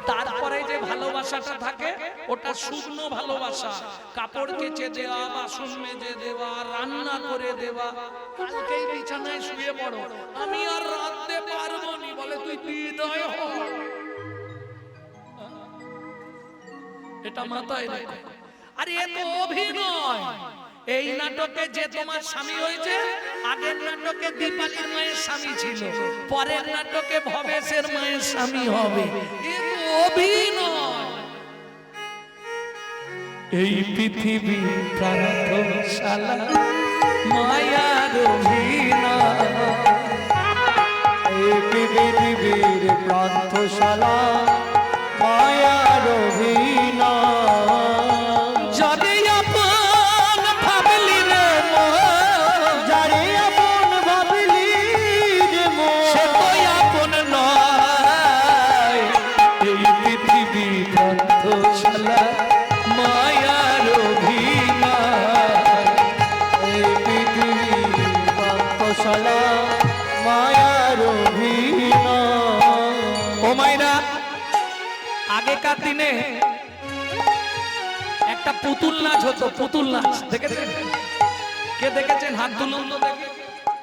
তারপরে যে ভালোবাসাটা থাকে ওটা শুকনো ভালোবাসা, কাপড় কেচে দেওয়া, বাসন মেজে দেওয়া, রান্না করে দেওয়া। কালকেই বিছানায় শুয়ে পড়ো, আমি আর রাঁধতে পারবো নি, বলে তুই হৃদয় হ। এটা মাথায় রেখো। আরে এ তো অভিনয়। এই নাটকে যে তোমার স্বামী হয়েছে, আগের নাটকে দীপালির মায়ের স্বামী ছিল, পরের নাটকে ভবেশের মায়ের স্বামী হবে। এ তো অভিনয়। এই পৃথিবী প্রাণশালা মায়ার অভিনয়। এই পৃথিবীর প্রান্তশালা মায়ার অভিনয়। যদি আপন ভাবলি রে মন, যারে আপন ভাবলি রে মন, সে তো আপন নয়। এই পৃথিবী প্রান্তশালা মায়ার অভিনয়। এই পৃথিবীর প্রান্তশালা মায়ার অভিনয়। ও মাইরা, আগেকার দিনে একটা পুতুল নাচ হতো, পুতুল নাচ দেখেছেন? কে দেখেছেন? হাত তুলুন তো দেখি।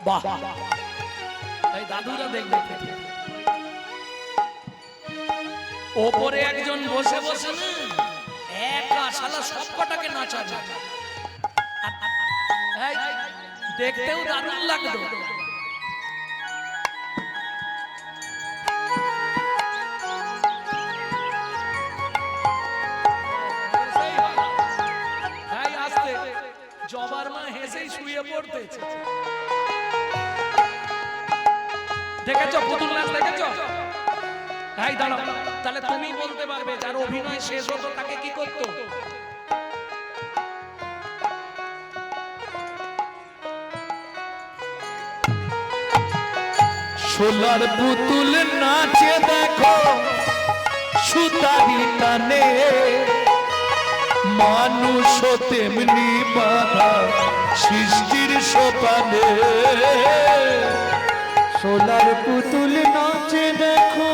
বাহ, এই দাদুরা দেখবে। ওপরে একজন বসে বসে না একা শালা সব কটাকে নাচাচ্ছে। এই, দেখতেও দারুণ লাগতো। জবার মা হেসেই শুয়ে পড়তেছে। দেখেছো পুতুল নাচ? দেখেছো? এই দাঁড়াও, তাহলে তুমি বলতে পারবে যার অভিনয় শেষ হতো তাকে কি করতো? সোলার পুতুল নাচে দেখো সুতারি টানে, মানুষ তেমনি বাধা সৃষ্টির সোপানে। সোলার পুতুল নাচে দেখো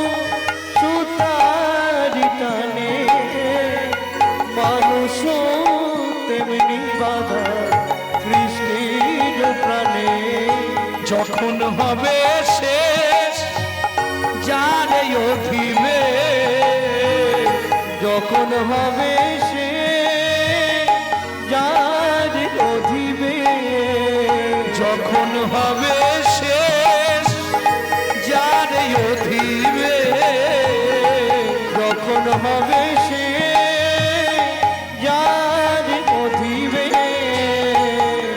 সুতারি টানে, মানুষ তেমনি বাধা সৃষ্টির প্রাণে। যখন হবে শেষ যারে অভিবে, যখন হবে সে যার অধিবে, যখন হবে শেষ যারে অভিবে, যখন হবে সে যার অধিবে,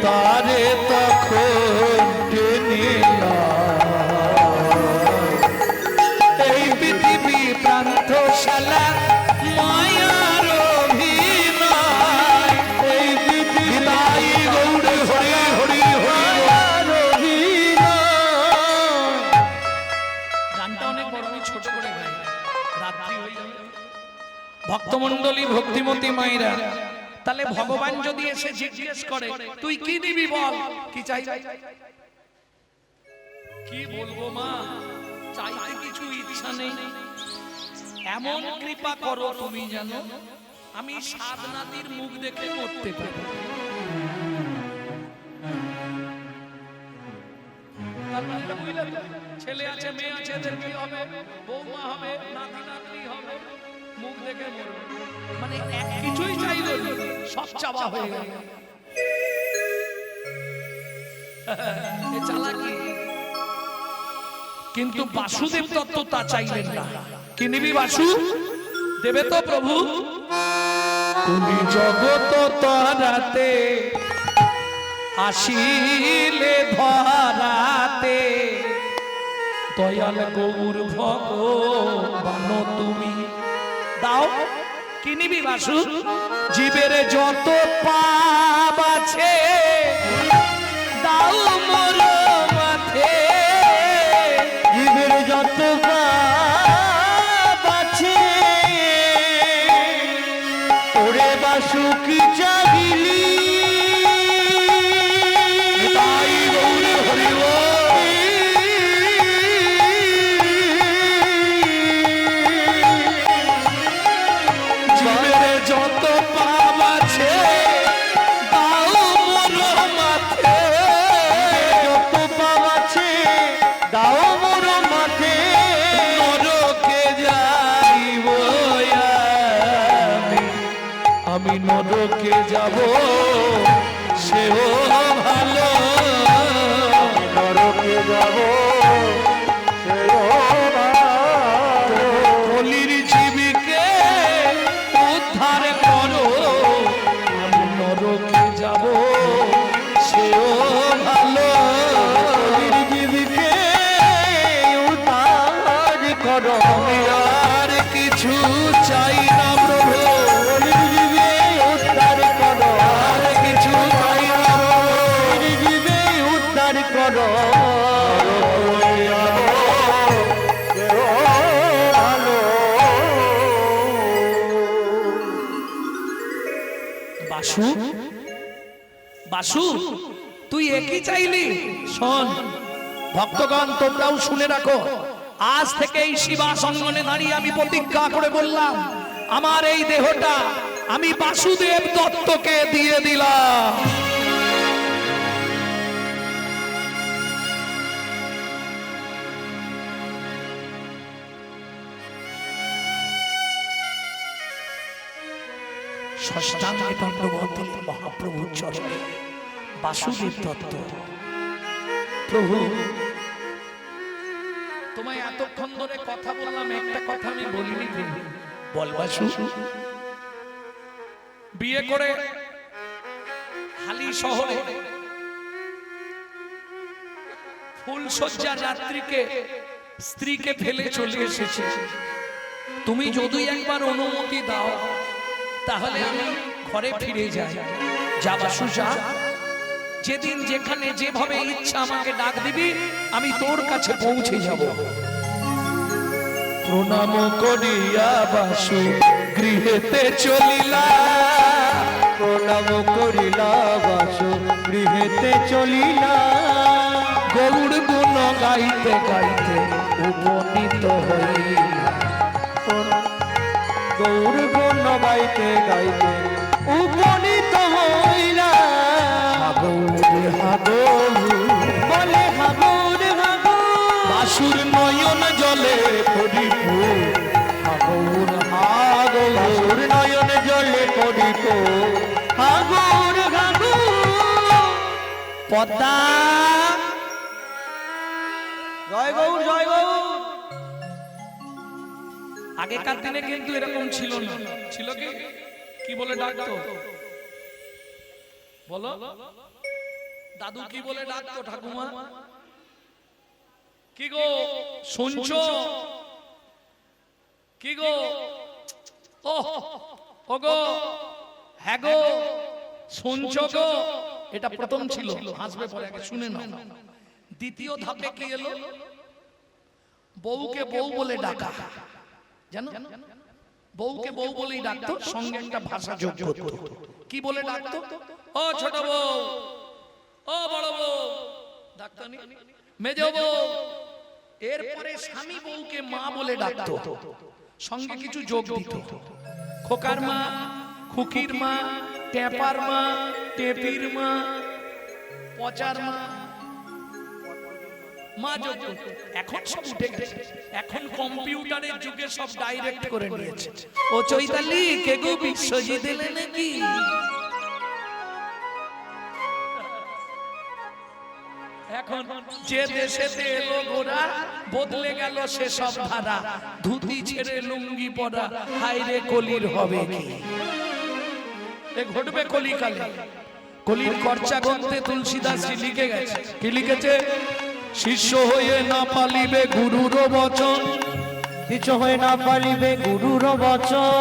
তারে তখন টেনে এই পৃথিবী প্রান্তশালা মায়ার গর্ভবতী মায়েরা। তাহলে ভগবান যদি এসে জিজ্ঞেস করে তুই কি দিবি বল, কি চাই? কি বলবো মা, চাইতে কিছু ইচ্ছা নেই, এমন কৃপা করো তুমি জানো আমি সাত নাতির মুখ দেখে মরতে পারি। ছেলে আছে, মেয়ে আছে, এদের কি হবে? বৌমা হবে, নাতি নাতনি হবে, মুখ দেখে মরবে। মানে এক কিছুই চাইলে সব চাওয়া হয়ে গেল। এ চালাকি। কিন্তু বাসুদেব দত্ত তা চাইলেন না। কি নিবি বাসু? দেবে তো প্রভু। তুমি জগত তারাতে আসিলে ধরাতে, দয়াল গৌর ভগবান তুমি দাও। কি নিবি বাসু? জীবের যত পাপ আছে দাও মোর মাথে। জীবের যত পাপ আছে ওরে বাসু কি চাহিলি। তাই গৌর হরি জীবের যত পাপ আছে দাও মোর মাথে। যত পাপ আছে দাও মোর মাথে। নরকে যাইব আমি নরকে যাব সেও ভালো। নরকে যাব সেও ভালো। কলির জীবিকে উদ্ধার করো আমি নরকে যাব সেও ভালো। কলির জীবকে উদ্ধার করো। আমি আর কিছু চাই না প্রভু, কলির জীবে উদ্ধার করো। আর কিছু চাই না কলির জীবে উদ্ধার করো। সেও ভালো। বাসু। বাসু তুই একই চাইলি? শোন ভক্তগণ, তোমরাও শুনে রাখো, আজ থেকে এই শিবাসঙ্গনে দাঁড়িয়ে আমি প্রতিজ্ঞা করে বললাম আমার এই দেহটা আমি বাসুদেব দত্তকে দিয়ে দিলাম। ষষ্ঠাঙ্গে দণ্ডবত দিলেন মহাপ্রভুর চরণে। বাসুদেব দত্ত, প্রভু তোমায় এতক্ষণ ধরে কথা বললাম, একটা কথা আমি বলিনি প্রভু। বল বাসু। বিয়ে করে হালি শহরে ফুলসজ্জা রাত্রিকে স্ত্রীকে ফেলে চলে এসেছে। তুমি যদি একবার অনুমতি দাও তাহলে আমি ঘরে ফিরে যাই। যা বাসু যা, যেদিন যেখানে যেভাবে ইচ্ছা আমাকে ডাক দিবি আমি তোর কাছে পৌঁছে যাব। প্রণাম করিয়া বাসু গৃহেতে চলিলা। প্রণাম করিলা বাসু গৃহেতে চলিলা। গৌর গুণ গাইতে গাইতে উপনীত হইলা। গৌর গুণ গাইতে গাইতে উপনীত হইলা। হাগৌর হাগৌর বলে হাগৌর হাগৌর। বাসুর নয়ন জলে পরিপূর্ণ। হাগৌর হাগৌর বাসুর নয়ন জলে পড়িত। হাগৌর হাগৌর। পদ্মা। জয় গৌর জয় গৌর। আগেকার দিনে কিন্তু এরকম ছিল না। ছিল কি? কি বলে ডাকতো বলো? দাদু কি বলে ডাকতো? ঠাকুমা কি গো শুনছো? কি গো? ও গো, হ্যাঁ গো, শুনছো গো? এটা প্রথম ছিল, হাসবে পরে, আগে শুনে নাও। দ্বিতীয় ধাপে কি এলো? বউকে বউ বলে ডাকা। জানো বউকে বউ বলেই ডাকতো, সঙ্গে একটা ভাষা যোগ করতো। কি বলে ডাকতো? ও ছোট বউ, ও বড় বউ, ডাকতানি মেজ বউ। এরপরে স্বামী বউকে মা বলে ডাকতো, সঙ্গে কিছু যোগ দিত। খোকার মা, খুকির মা, টেপার মা, টেপির মা, পচার মা, মা যোগ করত। এখন সব উঠে গেছে, এখন কম্পিউটারের যুগে সব ডাইরেক্ট করে নিয়েছে। ও চৈতালি কে গো বিশ্বজিৎ দিলে নাকি? এখন যে দেশেতে এলো গোরা, বদলে গেল সে সব ধারা। ধুতি ছেড়ে লুঙ্গি পরা, হায়রে কলির হবে কি? এ ঘটবে কলিকালে। কলির খরচা গ্রন্থে তুলসীদাস লিখে গেছে। কি লিখেছে? শিষ্য হয়ে না পালিবে গুরুর বচন, কিছু হয়ে না পারিবে গুরুর বচন,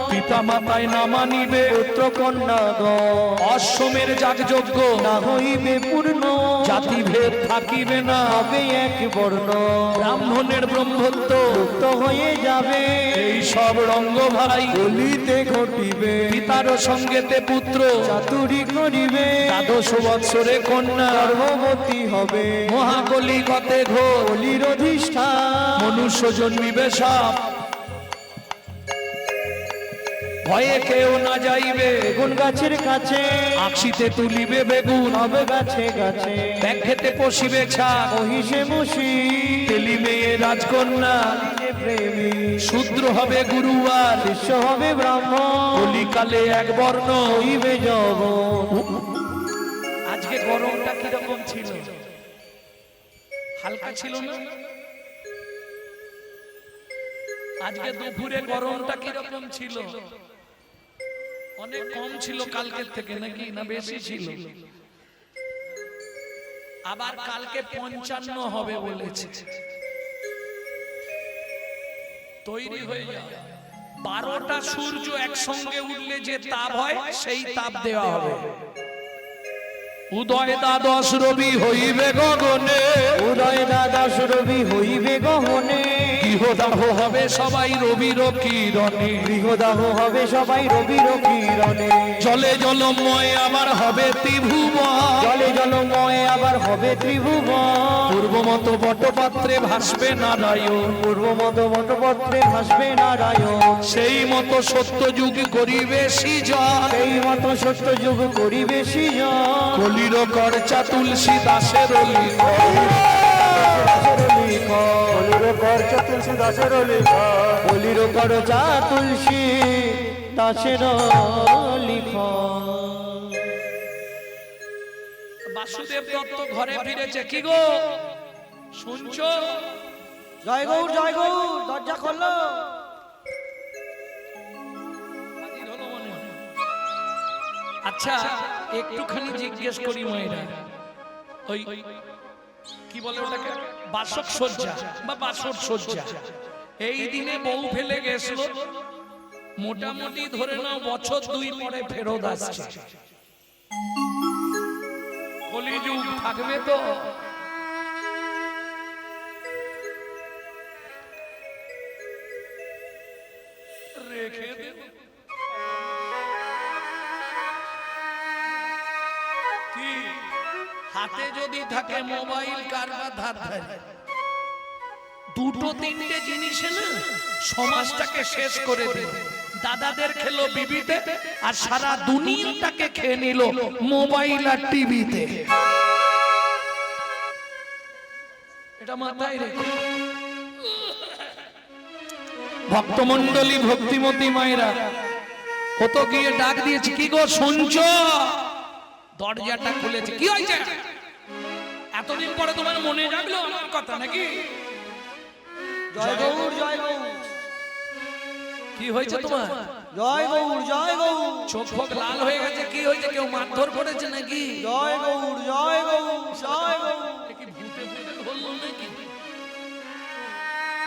পিতা মাতায় না মানিবে পুত্র কন্যাগণ, অশ্বমের যাগযজ্ঞ না হইবে পূর্ণ, জাতিভেদ থাকিবে না, হবে এক বর্ণ, ব্রাহ্মণের ব্রহ্মত্ব মুক্ত হয়ে যাবে। এই সব রঙ্গ ভাই কলিতে ঘটিবে, পিতার সঙ্গেতে পুত্র চাতুরি করিবে, দ্বাদশ বৎসরে কন্যা গর্ভবতী হবে, মহাকলিকতে ঘোর কলির অধিষ্ঠান, মনুষ্য জন্মিবে সাপ, ভয়ে কেউ না যাইবে বেগুন গাছের কাছে, আকশিতে তুলিবে বেগুন, হবে গাছে গাছে, ব্যাগ খেতে পশিবে ছাগ, মহিষে মশি, তেলি মেয়ে রাজকন্যা, যে প্রেমী, শূদ্র হবে গুরুবার, শিষ্য হবে ব্রাহ্মণ, কলিকালে এক বর্ণ হইবে যবন। আজকে গরমটা কিরকম ছিল? হালকা ছিল না? আজকে দুপুরে গরমটা কিরকম ছিল? অনেক কম ছিল কালকের থেকে নাকি, না বেশি ছিল? আবার কালকে 55 হবে বলেছে। তৈরি হয়ে যাও। 12টা সূর্য একসঙ্গে উঠলে যে তাপ হয় সেই তাপ দেওয়া হবে। উদয় দ্বাদশ রবি হইবে গগনে, উদয় দ্বাদশ রবি হইবে গহনে, গৃহদাহ হবে সবাই রবির কিরণে, গৃহদাহ হবে সবাই রবির কিরণে, জলে জলময় আবার হবে ত্রিভুবন, জলে জলময় আবার হবে ত্রিভুবন, পূর্বমত বটপাত্রে ভাসবে নারায়ণ, পূর্বমত বটপত্রে ভাসবে নারায়ণ, সেই মতো সত্য যুগ করিবে সৃজন, সেই মত সত্য যুগ করিবে সৃজন, কলির করচা তুলসী দাসের লিখন, কলির করচা তুলসী দাসের লিখন, কলির করচা তুলসী দাসের লিখন। বাসুদেব দত্ত ঘরে ফিরেছে। কি গো শুনছো? জয় গৌর জয় গৌর, দরজা খোলো। আচ্ছা একটুখানি জিজ্ঞেস করি মায়েরা, ওই কি বলে ওটাকে, বাসক সজ্জা বা বাসর সজ্জা, এই দিনে বউ ফেলে গেছিল, মোটামুটি ধরে নাও বছর 2 পরে ফেরত আসছে। কলিযুগ থাকবে তো? রেখে দেব। কি হাতে যদি থাকে মোবাইল, কারবার ধার ধারে, দুটো তিনটে জিনিসে না সমাজটাকে শেষ করে দিল। দাদাদের খেলো বিবিতে, আর সারা দুনিয়াটাকে খেয়ে নিল মোবাইল আর টিভিতে। এটা মাথায় রেখে ভক্তমন্ডলী, ভক্তিমতী মায়েরা, কত গিয়ে ডাক দিয়েছে। কি গো শুনছো? দরজাটা খুলেছে। কি হয়েছে? এতদিন পরে তোমার মনে জাগলো আমার কথা নাকি? জয় গৌর জয় গৌর, কি হয়েছে তোমার? জয় গৌর জয় গৌর, চোখ ফোক লাল হয়ে গেছে। কি হয়েছে? কেউ মারধর করেছে নাকি? জয় গৌর জয় গৌর জয় গৌর, এ কি ভূতে ভূতে ধরলো নাকি?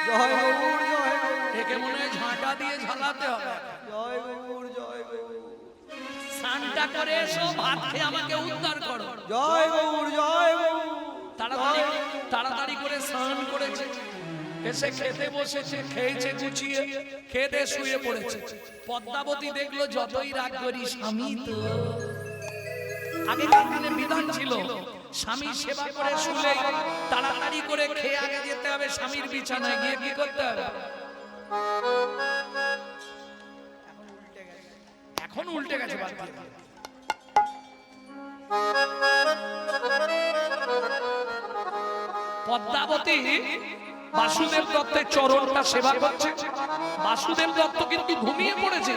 জয় গৌর জয় গৌর, একে মনে হয় ঝাঁটা দিয়ে ঝালাতে হবে। জয় গৌর জয় গৌর, স্নানটা করে এসো, ভাত খেয়ে আমাকে উদ্ধার করো। জয় গৌর জয় গৌর, তাড়াতাড়ি তাড়াতাড়ি করে স্নান করেছে, এসে খেতে বসেছে, খেয়েছে গুছিয়ে, খেতে শুয়ে পড়েছে। পদ্মাবতী দেখলো যতই রাগ করি স্বামী তো, আগেকার দিনে বিধান ছিল স্বামী সেবা করে শুলে তাড়াতাড়ি করে খেয়ে আগে যেতে হবে স্বামীর বিছানায় গিয়ে কি করতে হবে। এখন উল্টে গেছে। পদ্মাবতী বাসুদেব দত্তের চরণটা সেবা করছে। বাসুদেব দত্ত কিন্তু ঘুমিয়ে পড়েছে,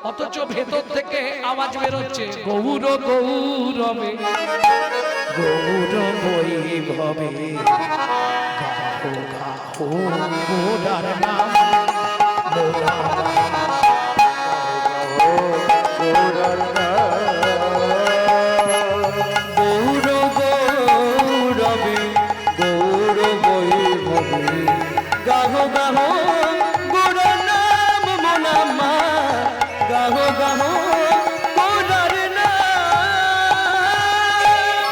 অথচ ভেতর থেকে আওয়াজ বেরোচ্ছে গৌর গৌরবে গৌর বৈভবে গাহো গাহো গোরার নাম গৌর গৌরবে গৌর বৈভবে গাহো গাহো গোরার নাম মোনামা গাহো গাহো গোরার নাম।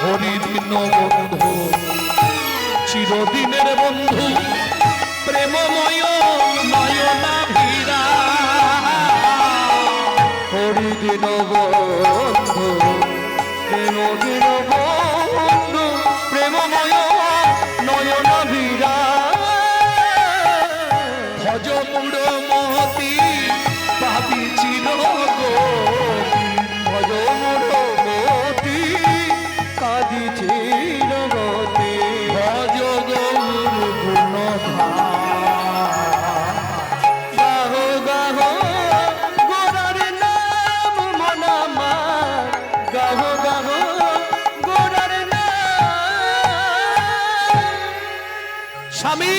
হরিদিন বন্ধু চিরদিনের বন্ধু প্রেমময় নয়নাভিরা। হরিদিন বন্ধু প্রেমদিন বন্ধু প্রেমময় নয়নাভিরা। ভজ মুড় মহতি পাবি চিরগতি ভজ মোরমতি কাঁদিছি জগতে। ভজ গৌর গাহো গাহো গোরার নাম মনামা গাহো গাহো গোরার নাম। স্বামী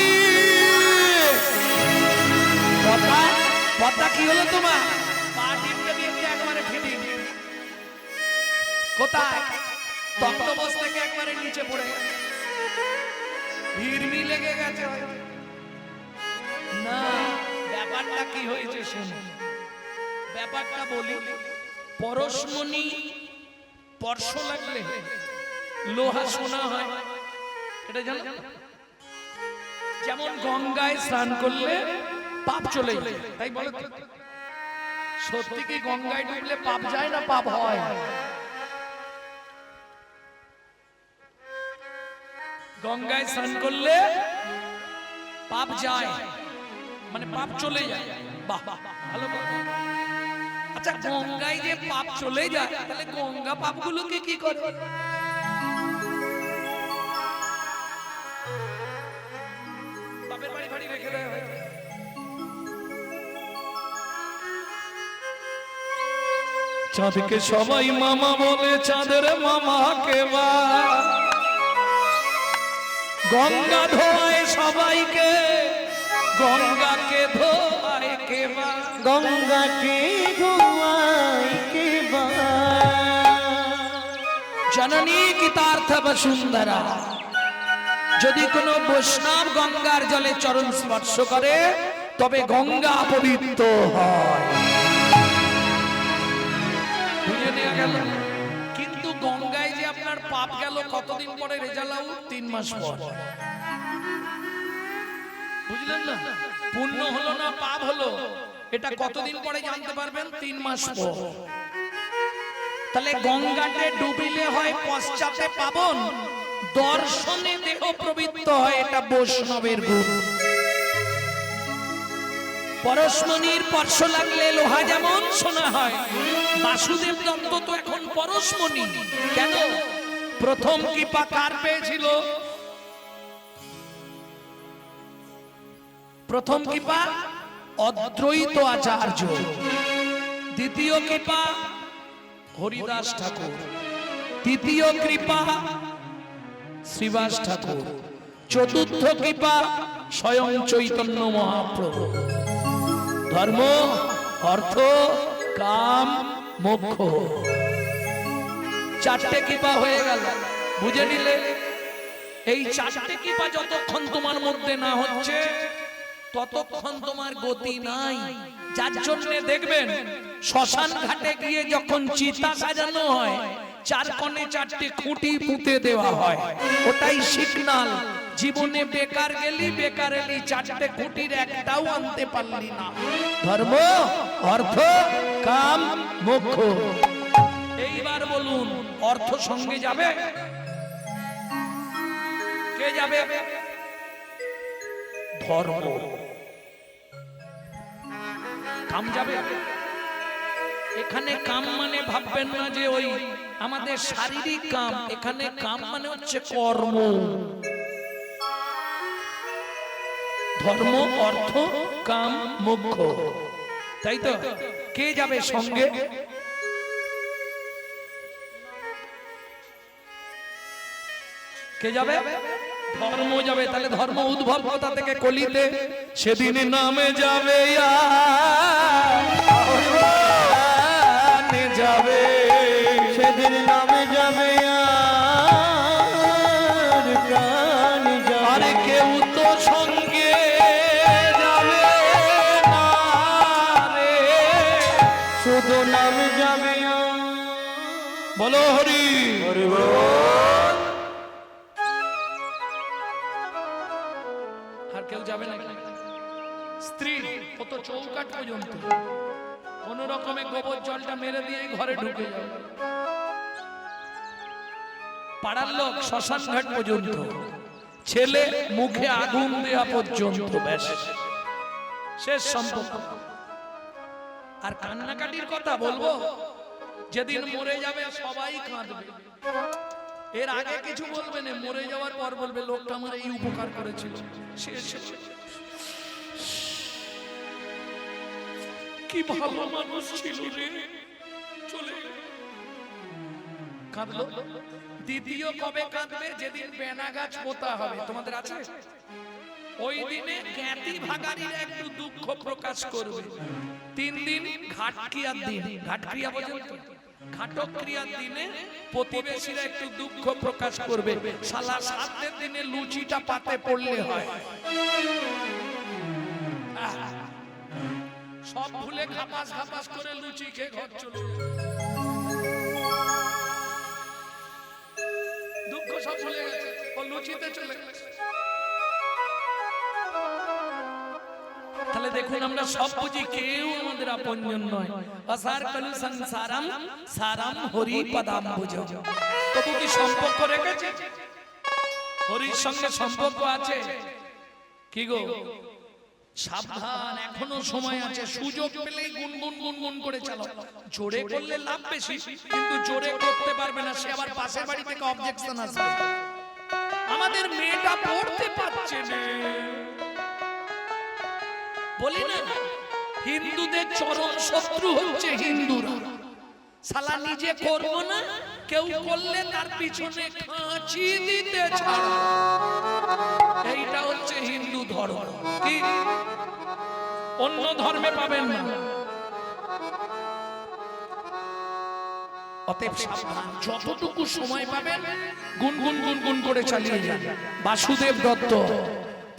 পদ্মা, পদ্মা কি হলো তোমার? পা টিপতে টিপতে একবারে ফিটি কোথায় তক্তপোষ থেকে একবারে নিচে পড়ে ভিড়মি লেগে গেছে না। ব্যাপারটা কি হয়েছে শুনুন, ব্যাপারটা বলি। পরশমণি স্পর্শ লাগলে লোহা সোনা হয়, এটা জানো? যেমন গঙ্গায় স্নান করলে পাপ চলে যায়, তাই বলে তো? সত্যি কি গঙ্গায় ডুবলে পাপ যায় না পাপ হয়? গঙ্গায় স্নান করলে পাপ যায়, মানে পাপ চলে যায়। বাহ বাহ, ভালো কথা। আচ্ছা, গঙ্গায় যে পাপ চলে যায়, তাহলে গঙ্গা পাপগুলোকে কি করে? বাপের বাড়ি বাড়ি রেখে দেয় হয়তো। চাঁদকে সবাই মামা বলে, চাঁদের মামা কে বা গঙ্গা ধোয় সবাইকে, গঙ্গাকে ধোয় কে বা গঙ্গাকে ধোয়াই কে বা জননী কীতার্থ বসুন্ধরা। যদি কোনো বৈষ্ণব গঙ্গার জলে চরণ স্পর্শ করে তবে গঙ্গা পবিত্র হয়। বুঝে নেওয়া গেল? কিন্তু গঙ্গায় যে আপনার পাপ গেল কতদিন পরে রেজাল্ট আউট? 3 মাস পর। বুঝলেন না? পুণ্য হলো না পাপ হলো, এটা কতদিন পরে জানতে পারবেন? 3 মাস পর। তাহলে গঙ্গাতে ডুবিলে হয় পশ্চাতে পাবন, দর্শনে দেহ পবিত্র হয়, এটা বৈষ্ণবের গুণ। পরশমণির স্পর্শ লাগলে লোহা যেমন সোনা হয়, বাসুদেব দত্ত তো এখন পরশমণি। কেন? প্রথম কৃপা কার পেয়েছিল? প্রথম কৃপা অদ্বৈত আচার্য, দ্বিতীয় কৃপা হরিদাস ঠাকুর, তৃতীয় কৃপা শ্রীবাস ঠাকুর, চতুর্থ কৃপা স্বয়ং চৈতন্য মহাপ্রভু। ধর্ম, অর্থ, কাম, মোক্ষ, 4টে কৃপা হয়ে গেল। বুঝে নিলে? এই 4টে কৃপা যতক্ষণ তোমার মধ্যে না হচ্ছে ততক্ষণ তোমার গতি নাই। যার জন্য দেখবেন শ্মশান ঘাটে গিয়ে যখন চিতা সাজানো হয়, 4 কোণে 4টে খুঁটি পুঁতে দেওয়া হয়, ওটাই সিগনাল জীবনে বেকার গেলি, বেকার এলি, চারটে খুঁটির একটাও আনতে পারলি না। ধর্ম, অর্থ, কাম, মোক্ষ। এইবার বলুন, অর্থ সঙ্গে যাবে? কে যাবে? ধর্ম। কাম যাবে? এখানে কাম মানে ভাববেন না যে ওই আমাদের শারীরিক কাম, এখানে কাম মানে হচ্ছে কর্ম। ধর্ম, অর্থ, কাম, মোক্ষ, তাই তো? কে যাবে সঙ্গে? কে যাবে? ধর্ম যাবে। তাহলে ধর্ম উদ্ভব কোথা থেকে? কলিতে। সেদিন নামে যাবে যাবে, সেদিন নামে যাবে আর প্রাণ যাবে। আরে কেউ তো সঙ্গে যাবে না রে, শুধু নামে যাবে বলো হরি। হরি বল। আর কেউ যাবে না? স্ত্রী কত চৌকাঠ পর্যন্ত কোন রকমে গোবর জলটা মেরে দিয়ে ঘরে ঢুকে যাবে। পাড়ার লোক শ্মশান ঘাট পর্যন্ত, ছেলে মুখে আগুন দেয়া পর্যন্ত, ব্যাস শেষ সম্পর্ক। আর কান্নাকাটির কথা বলবো, যেদিন মরে যাবে সবাই কাঁদবে। এর আগে কিছু বলবে না, মরে যাওয়ার পর বলবে লোকটা আমার এই উপকার করেছিল, শেষ। কি ভালো মানুষ ছিল রে, চলে কাঁদলো। দ্বিতীয় কবে কাঁদবে? যেদিন বেনা গাছ পোতা হবে। তোমাদের আছে? ওই দিনে জ্ঞাতি ভাগারির একটু দুঃখ প্রকাশ করবে। 3 দিন ঘাটক্রিয়ার দিন, ঘাটক্রিয়া পর্যন্ত, ঘাটক্রিয়ার দিনে প্রতিবেশীরা একটু দুঃখ প্রকাশ করবে। সালা 7 দিনে লুচিটা পাতে পড়লে হয়, সব ভুলে খাপাস খাপাস করে লুচি খেয়ে ঘর চলে যাবে। দুঃখ সব ভুলে গেছে, ও লুচিতে চলে গেছে। তাহলে দেখুন, আমরা সব বুঝি, কেউ আমাদের আপনজন নয়। অসার কলু সংসারম সারম হরি পদাম্বুজ। তবু কি সম্পর্ক রেখেছে? হরির সঙ্গে সম্পর্ক আছে কি গো? সাবধান, এখনো সময় আছে। সুযোগ পেলেই গুনগুন গুনগুন করে চালাও। জোরে করলে লাভ বেশি, কিন্তু জোরে করতে পারবে না, সে আবার পাশের বাড়ি থেকে অবজেকশন আসবে। আমাদের মেয়েটা পড়তে পারছে না, বলি না, হিন্দুদের চরম শত্রু হচ্ছে হিন্দুরা। সালা নিজে করব না, কেউ করলে তার পিছনে খাঁচি দিতে ছাড়া। এইটা হচ্ছে হিন্দু ধর্ম। কি অন্য ধর্মে পাবেন না। অতএব সাবধান, যতটুকু সময় পাবেন গুনগুন গুনগুন করে চালিয়ে যান। বাসুদেব দত্ত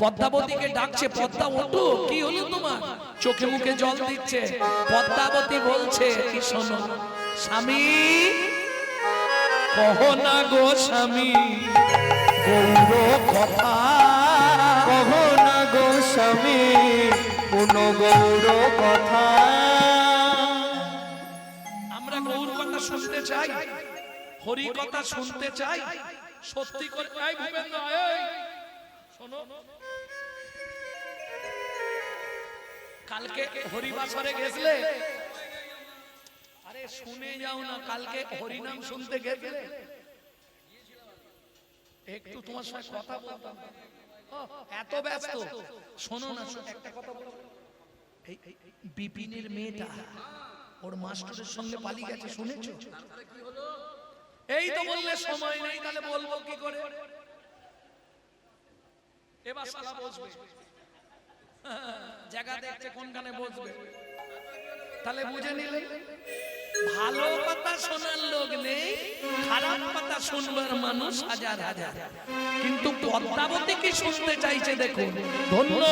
পদ্মাবতীকে ডাকছে, পদ্মা ওঠো, কি হলো তোমার? চোখে মুখে জল দিচ্ছে। পদ্মাবতী বলছে, কি শোনো স্বামী, কহ না গো স্বামী গৌর কথা, কহ না গো স্বামী কোন গৌর কথা। আমরা গৌর কথা শুনতে চাই, হরি কথা শুনতে চাই, সত্যি করে। এই ভূপেন্দ্র, এই শোনো, কালকে হরিবাসরে গেছিলে? আরে শুনে যাও না, কালকে হরিনাম শুনতে গেছিলে? একটু তোমার সাথে কথা বলতাম। এত ব্যস্ত, শোনো না, একটা কথা বলো। এই বিপিনের মেয়েটা ওর মাস্টারের সঙ্গে পালিয়ে গেছে, শুনেছো? এই তো বললে সময় নেই, তাহলে বলবো কি করে? এবার শালা বসবে, জায়গা দেখছে কোনখানে বসবে, তাহলে বুঝে নিলে। ভালো কথা শোনার লোক নেই, খারাপ কথা শুনবার মানুষ হাজার হাজার। কিন্তু পদ্মাবতী কি শুনতে চাইছে দেখুন। ধন্য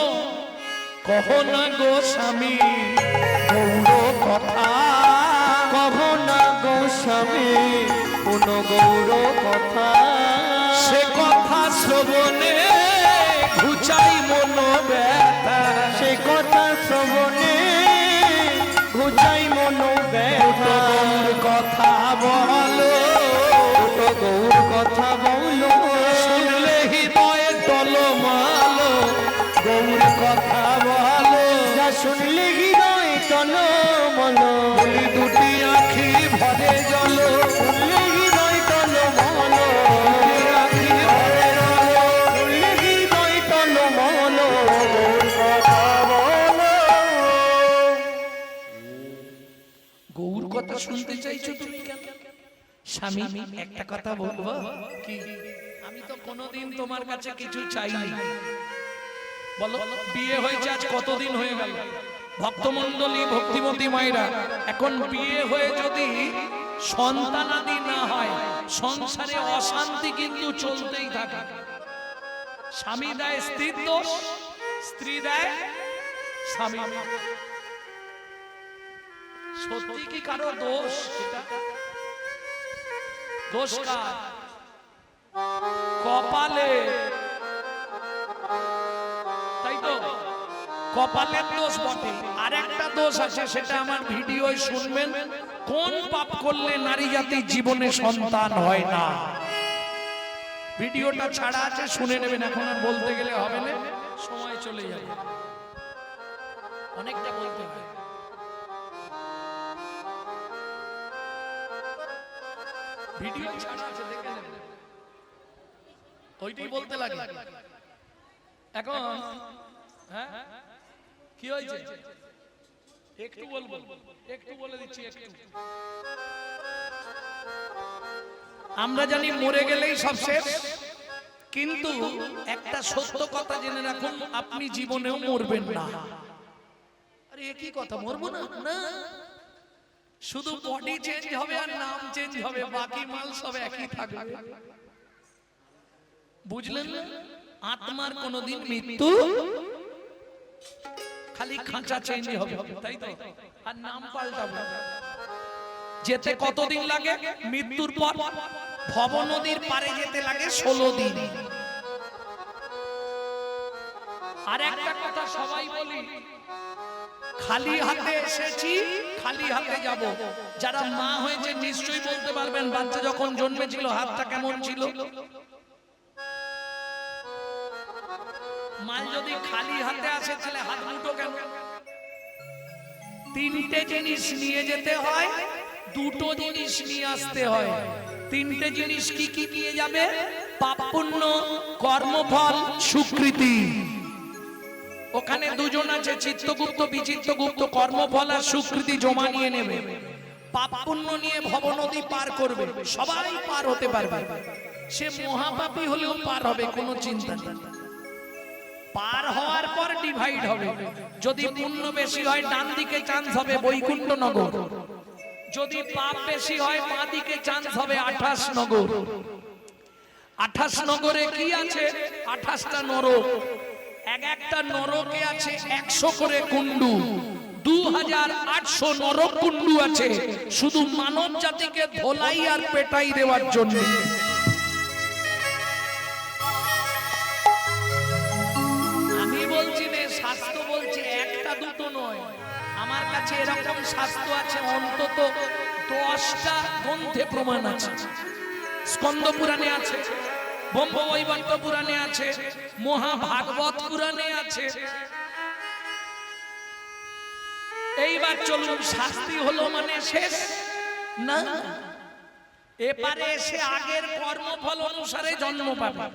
কহ না গো স্বামী গৌর কথা, কহ না গো স্বামী কোন গৌর কথা। সে কথা শ্রবণে চাই মনো ব্যথা গৌর কথা বলো, গৌর কথা বলো, শুনলে হৃদয়ে টলমালো, গৌর কথা বলো, যা শুনলে হৃদয় টলমল, বলি দুটি আখি ভরে জল, শুনলে হৃদয় টলমল, দুটি আখি ভরে জল। শুনলে হৃদয় টলমল, গৌর কথা বলো। গৌর কথা শুনতে চাইছো তুমি কেন? স্বামী একটা কথা বলবো কি, আমি তো কোনোদিন তোমার কাছে কিছু চাইনি। বলো, বিয়ে হয়েছে আজ কতদিন হয়ে গেল? ভক্তমণ্ডলী, ভক্তিমতী মায়েরা, এখন বিয়ে হয়ে যদি সন্তানাদি না হয়, সংসারে অশান্তি কিন্তু চলতেই থাকে। স্বামী দেয় স্ত্রীর দোষ, স্ত্রী দেয় স্বামী। সত্যি কি কারো দোষ? এটা দোষ কার? কপালে, তাই তো? কপালের দোষ বটে। আর একটা দোষ আছে, সেটা আমার ভিডিওয় শুনবেন। কোন পাপ করলে নারী জাতির জীবনে সন্তান হয় না? ভিডিওটা ছাড়া আছে, শুনে নেবেন। এখন আর বলতে গেলে হবে না, সময় চলে যাবে, অনেকটা বলতে হবে। ভিডিও ছাড়া আছে, দেখে নেবেন। ওইটাই বলতে লাগলো এখন। হ্যাঁ, কি হয়েছে? একটু বলবো, একটু বলে দিচ্ছি। একটু আমরা জানি মরে গেলেই সব শেষ, কিন্তু একটা সত্য কথা জেনে রাখুন, আপনি জীবনেও মরবেন না। আরে একই কথা, মরবো না? না, শুধু বডি চেঞ্জ হবে আর নাম চেঞ্জ হবে, বাকি মাল সব একই থাকবে। বুঝলেন না? আত্মার কোনদিন মৃত্যু, খালি খাঁচা চেঞ্জ হবে, তাই তো? আর নাম পাল্টাবে। যেতে কতদিন লাগে? মৃত্যুর পর ভব নদীর পারে যেতে লাগে 16 দিন। আর একটা কথা সবাই বলি, খালি হাতে এসেছি, খালি হাতে যাব। যারা মা হয়েছে নিশ্চয়ই বলতে পারবেন, বাচ্চা যখন জন্মেছিল হাতটা কেমন ছিল? মাল যদি খালি হাতে আসে, তাহলে হাত মুঠো কেন? তিনটে জিনিস নিয়ে যেতে হয়, দুটো জিনিস নিয়ে আসতে হয়। তিনটে জিনিস কি কি নিয়ে যাবে? পাপ পুণ্য, কর্মফল, স্বীকৃতি। ওখানে দুজন আছে, চিত্তগুপ্ত বিচিত্রগুপ্ত। কর্মফল আর স্বীকৃতি জমা নিয়ে নেবে, পাপ পুণ্য নিয়ে ভব নদী পার করবে। সবাই পার হতে পারবে, সে মহাপাপী হলেও পার হবে, কোনো চিন্তা নেই। পার হওয়ার পর ডিভাইড হবে। যদি পুণ্য বেশি হয়, ডান দিকে চান্স হবে বৈকুণ্ঠ নগর। যদি পাপ বেশি হয়, বাঁ দিকে চান্স হবে 28 নগর। 28 নগরে কি আছে? 28টা নরক। এক একটা নরকে আছে 100 করে কুণ্ডু। 2800 নরক কুণ্ডু আছে, শুধু মানব জাতিকে ধোলাই আর পেটাই দেওয়ার জন্য। আমি বলছি না, শাস্ত্র বলছে, একটা দুটো নয়। আমার কাছে এরকম শাস্ত্র আছে অন্তত 10টা গ্রন্থে প্রমাণ আছে। স্কন্দ পুরাণে আছে, ব্রহ্মবৈবর্ত পুরাণে আছে, মহাভাগবত পুরাণে আছে। এইবার চলুন, শাস্তি হলো মানে শেষ না, এপারে এসে আগের কর্মফল অনুসারে জন্ম পাবে।